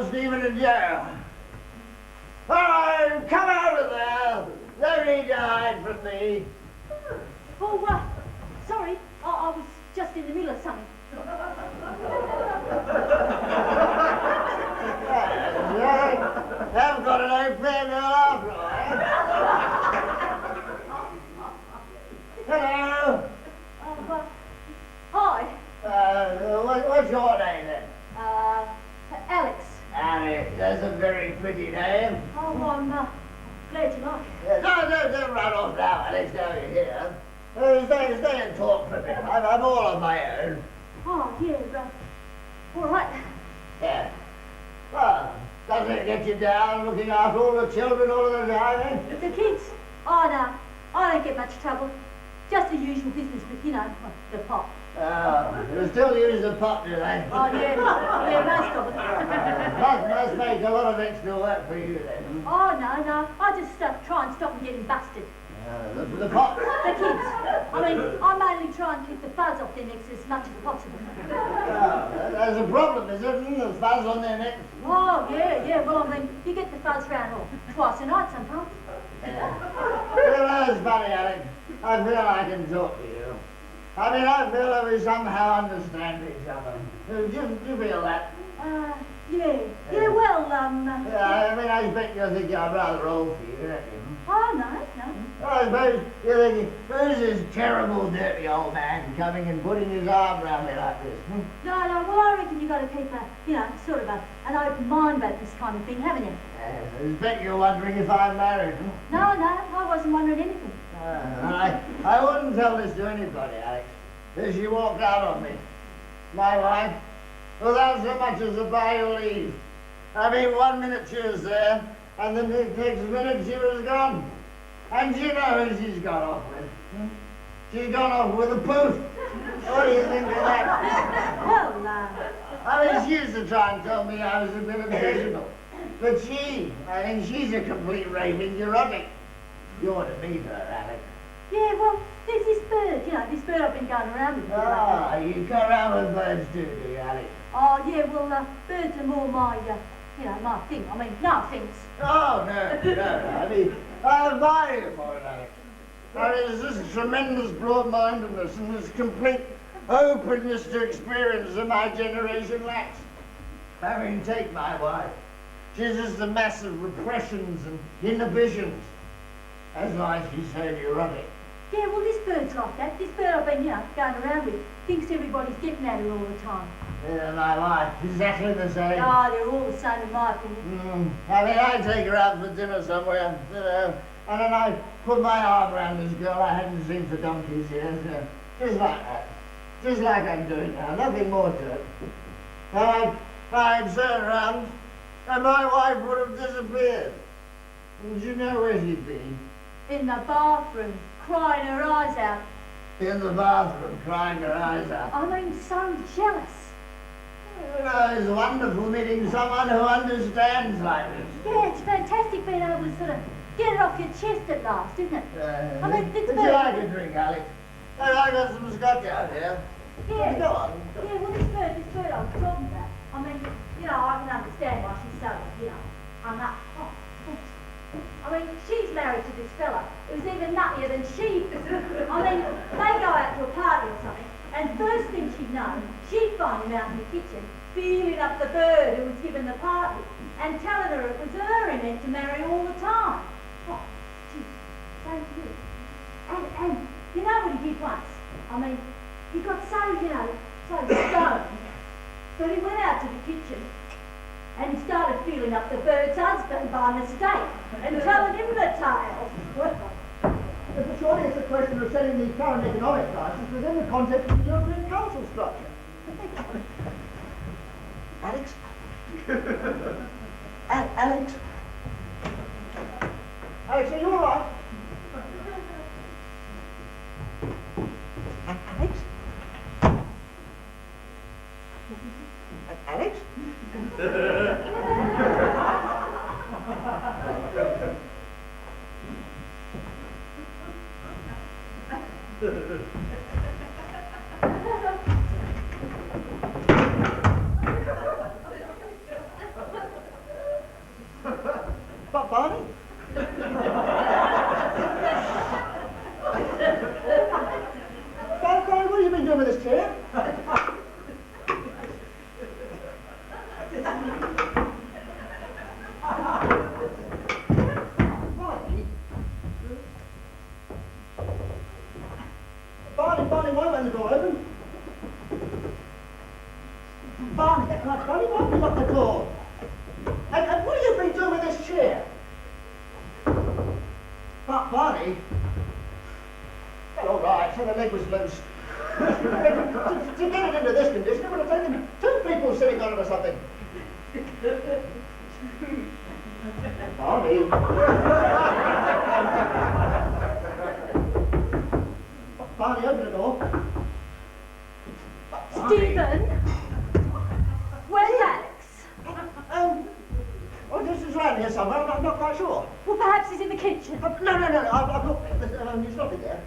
Stephen and Joe. All right, come out of there. No need to hide from me. Oh, sorry. I was just in the middle of something. Haven't got an affair now after all, eh? Hello. Hi. What's your name then? Alex. Alex, that's a very pretty name. Oh, I'm glad you like it. Don't run off now, Alex, now you're here. Stay and talk for a bit. I'm all on my own. Oh, yeah, all right. Yeah. Well, doesn't it get you down looking after all the children all of the time, eh? The kids? Oh, no. I don't get much trouble. Just the usual business with, the pot. You still use the pot, do they? Oh, yeah. Yeah, most of it. Must make a lot of extra work for you then. Oh, no. I just try and stop them getting busted. The pot? The kids. I mean, I mainly try and keep the fuzz off their necks as much as possible. There's a problem, is there? The fuzz on their necks? Oh, yeah. Well, I mean, you get the fuzz round twice a night sometimes. Well, that's funny, Alex. I feel I can talk to you. I mean, I feel that we somehow understand each other. Do you feel that? Yeah. Yeah, well, Yeah, I mean, I expect you think I'm rather old for you, don't you? Oh, no. I suppose you're thinking, who's this terrible, dirty old man coming and putting his arm around me like this? No, well, I reckon you've got to keep sort of an open mind about this kind of thing, haven't you? I expect you're wondering if I'm married. No, I wasn't wondering anything. I wouldn't tell this to anybody, Alex. Then she walked out on me. My wife, without so much as a by your leave. I mean, 1 minute she was there, And the next minute she was gone. And you know who she's gone off with? She's gone off with a poof. What do you think of that? Well, I mean, she used to try and tell me I was a bit obsessional. But she's a complete raving neurotic. You ought to meet her, Alex. yeah, well, there's this bird, this bird I've been going around with. Ah, you go around with birds too, do you, Alex? Oh, yeah, well, birds are more my, my thing. I mean, no offence. Oh, no. I mean, I admire you for it, Alex. I mean, there's this tremendous broad-mindedness and this complete openness to experience that my generation lacks. I mean, take my wife. She's just a mass of repressions and inhibitions. That's why she's so neurotic. Yeah, well, this bird's like that. This bird I've been, going around with thinks everybody's getting at her all the time. Yeah, my wife, exactly the same. Oh, they're all the same in my opinion. I mean, I take her out for dinner somewhere, and then I put my arm around this girl I hadn't seen for donkeys years, just like that. Just like I'm doing now, nothing more to it. And I'd turn around, and my wife would have disappeared. And you know where she'd be? In the bathroom, crying her eyes out. In the bathroom, crying her eyes out. I mean, so jealous. It's wonderful meeting someone who understands like this. Yeah, it's fantastic being able to sort of get it off your chest at last, isn't it? I mean, it's would you like a drink, Alex? I got some scotch out here. Yeah. Go on. Yeah, well, this bird I was talking about. I mean, I can understand why she's so, hung up. Oh, oops. I mean, she's married to this fella who's even nuttier than she is. I mean, they go out to a party or something, and first thing she'd know, she'd find him out in the kitchen, feeling up the bird who was giving the party, and telling her it was her he meant to marry all the time. Oh, gee, so good. And you know what he did once? I mean, he got so, so stoned that he went out to the kitchen and he started feeling up the bird's husband by mistake and telling him the tale. But surely it's a question of setting the current economic crisis within the context of the European Council structure. Alex? Alex? Alex, are you all right? Alex? Alex? But Barney? Barney, what have you been doing with this chair? Barney, why won't the door open? Barney, that's right, Barney, why have you locked the door? And what have you been doing with this chair? But Barney? Well, all right, so the leg was loose. To get it into this condition, it would have taken 2 people sitting on it or something. Barney. Barney, open the door. Stephen? Where's Alex? Oh, this is around here somewhere, I'm not quite sure. Well, perhaps he's in the kitchen. No, I've looked, he's not in there.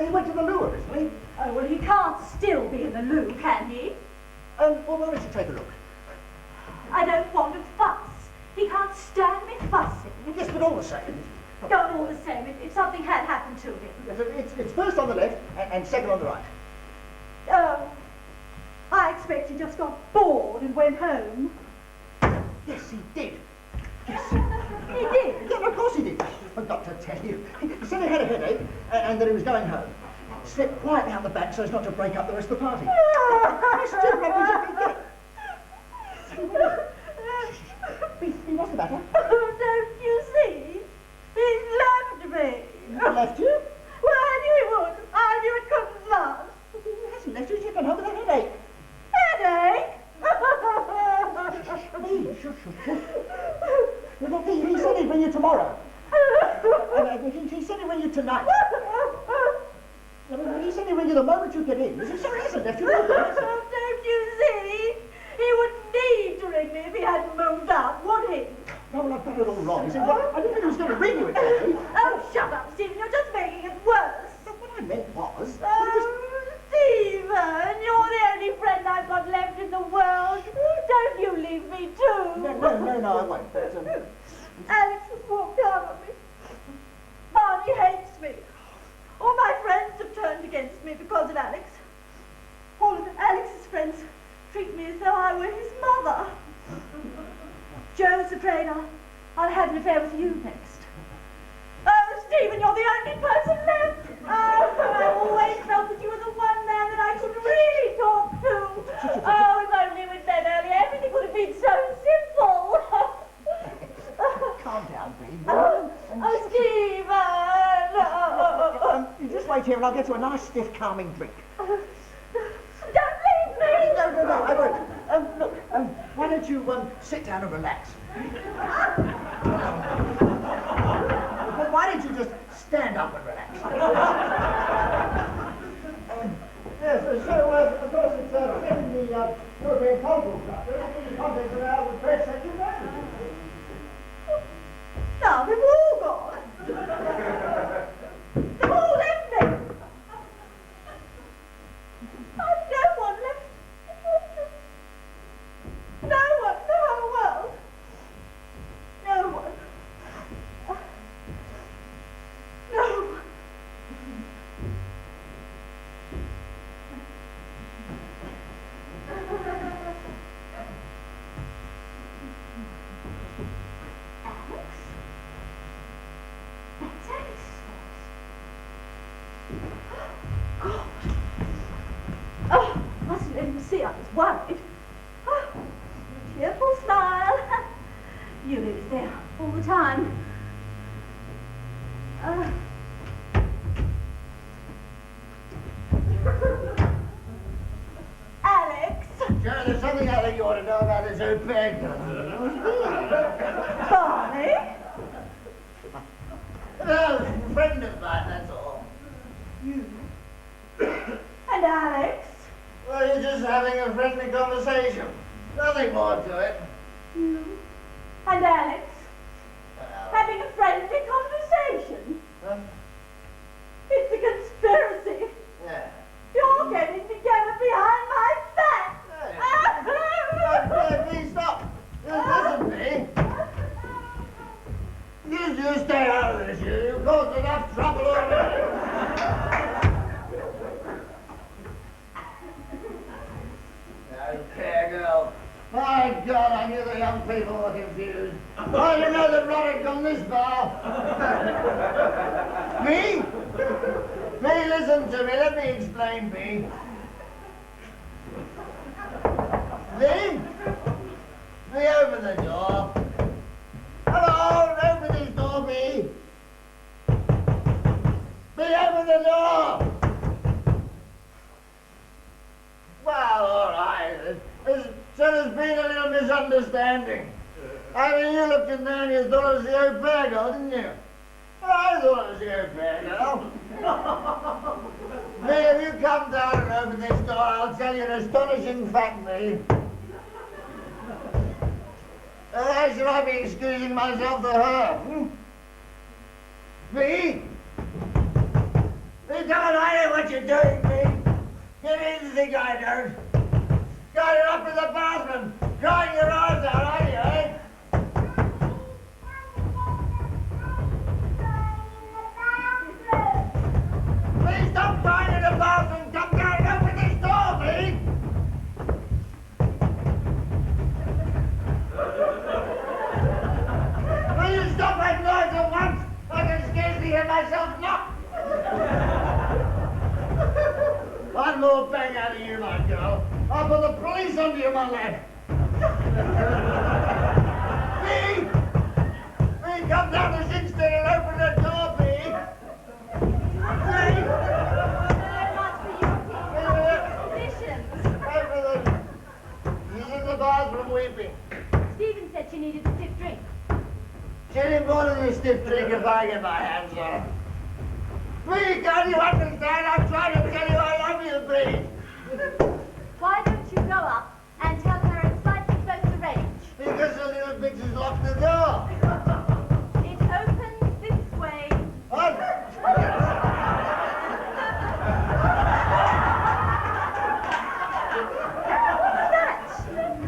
He went to the loo originally. Oh, well, he can't still be in the loo, can he? Well, why don't you take a look? I don't want to fuss. He can't stand me fussing. Yes, but all the same. Not all the same, if something had happened to him. It's first on the left and second on the right. Oh, I expect he just got bored and went home. Yes, he did. Yes. He did? Yeah, of course he did. But Doctor tell you, he said he had a headache and that he was going home. Slipped quietly out the back so as not to break up the rest of the party. Still rubbish. What's the matter? Oh, don't you see? He's left me. Left you? Well, I knew he would. I knew it couldn't last. He hasn't left you. He's gone home with a headache. Headache? Shush. Look, he ring you tomorrow. He said he'd ring you tonight. I mean, he said he'd ring you the moment you get in. He hasn't left you nothing, has he? Don't you see? He wouldn't need to ring me if he hadn't moved up, would he? No, well, I've got it all wrong. He said, I didn't think he was going to ring you exactly. Oh, shut up, Stephen. You're just making it worse. What I meant was... Oh, Stephen, you're the only friend I've got left in the world. Don't you leave me too. No, I won't. But, Alex has walked out on me. Barney hates me. All my friends have turned against me because of Alex. All of Alex's friends treat me as though I were his mother. Joe's afraid I'll have an affair with you next. Oh, Stephen, you're the only person left. Oh, I always felt that you were the one man that I could really talk to. Oh, if only we'd met earlier, everything would have been so simple. calm down, Bee. Oh, Stephen! You just wait here and I'll get you a nice, stiff, calming drink. Don't leave me! No, I won't. Look, why don't you sit down and relax? Why don't you just stand up and relax? Yes, so, of course, it's in the European Cultural Club. The contents are out of the press section there. Now they've all gone. They've all left me. I've no one left to talk to. No one in the whole world. No one. No one. Oh, mustn't let him see I was worried. Oh, cheerful smile. You leave it there all the time. Alex. Sure, there's something I think you ought to know about this old peg. Barney. No, a friend of mine, that's all. You. And Alex. Well, you're just having a friendly conversation. Nothing more to it. You. And Alex. Having a friendly conversation. Huh? It's a conspiracy. Yeah. You're getting together behind my back. Please stop. Listen to me. You stay out of this. You've caused enough trouble already. Okay, girl. My God, I knew the young people were confused. I didn't know that Rod had gone this far. Me? Me, listen to me. Let me explain, me. Me? Me, open the door. Come on, open this door, me. Me, open the door. Well, all right. So there's been a little misunderstanding. I mean, you looked in there and you thought it was the au pair girl, didn't you? Well, I thought it was the au pair girl. Me, if you come down and open this door, I'll tell you an astonishing fact, me. Why should I be excusing myself to her? Me? Me, come on, I know what you're doing, me. You didn't think I don't. Got it up in the bathroom, crying your eyes out, are you, eh? Please stop crying in the bathroom. Come down and open this door, please. Will you stop that noise at once? I can scarcely hear myself knock. One more bang out of you, my girl. I'll put the police under you, my lad. Me? Me, come down the shin stick and open the door, me. Me? He's in the bathroom weeping. Stephen said she needed a stiff drink. Any more than this stiff drink if I get my hands on her. Please, can't you understand? I'm trying to tell you I love you, please. Why don't you go up and tell her it's like you both arranged? Because the little bitch has locked the door. It opens this way. What?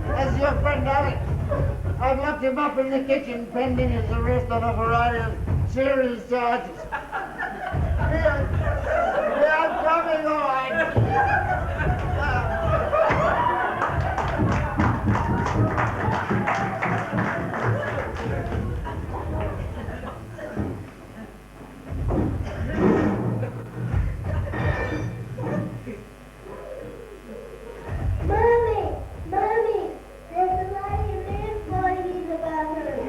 That's your friend Alex. I've locked him up in the kitchen pending his arrest on a variety of serious charges. Yeah, I'm coming, all right. Mommy, there's a lady in flying in the bathroom.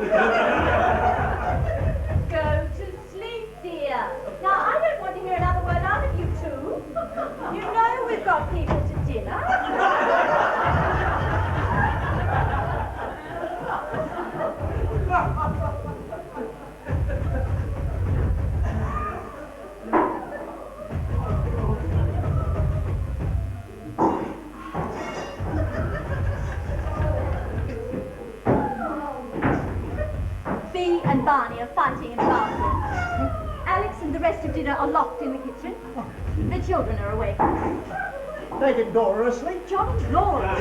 Go to sleep, dear. Now, I don't want to hear another word out of you two. You know we've got people to dinner. Bea and Barney are fighting in the bathroom. Alex and the rest of dinner are locked in the kitchen. The children are awake. They didn't door her asleep. John Laura. Well,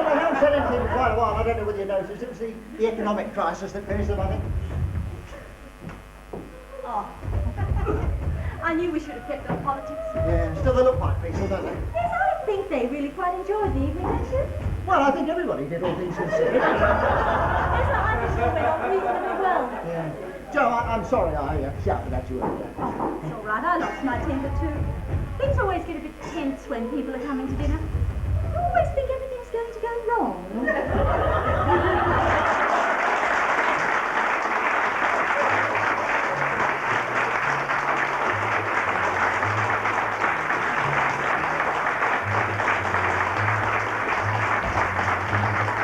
I haven't said anything for quite a while. I don't know whether you noticed. It was the economic crisis that finished them, I think. Oh. I knew we should have kept on politics. Yeah, still they look like peaceful, don't they? Yes, I think they really quite enjoyed the evening, don't you? Well, I think everybody did, all things considered. Yes, I just thought we got reasonably well. Yeah. Joe, I'm sorry I shouted at you earlier. Oh, it's all right. I lost my temper too. Things always get a bit tense when people are coming to dinner. You always think everything's going to go wrong.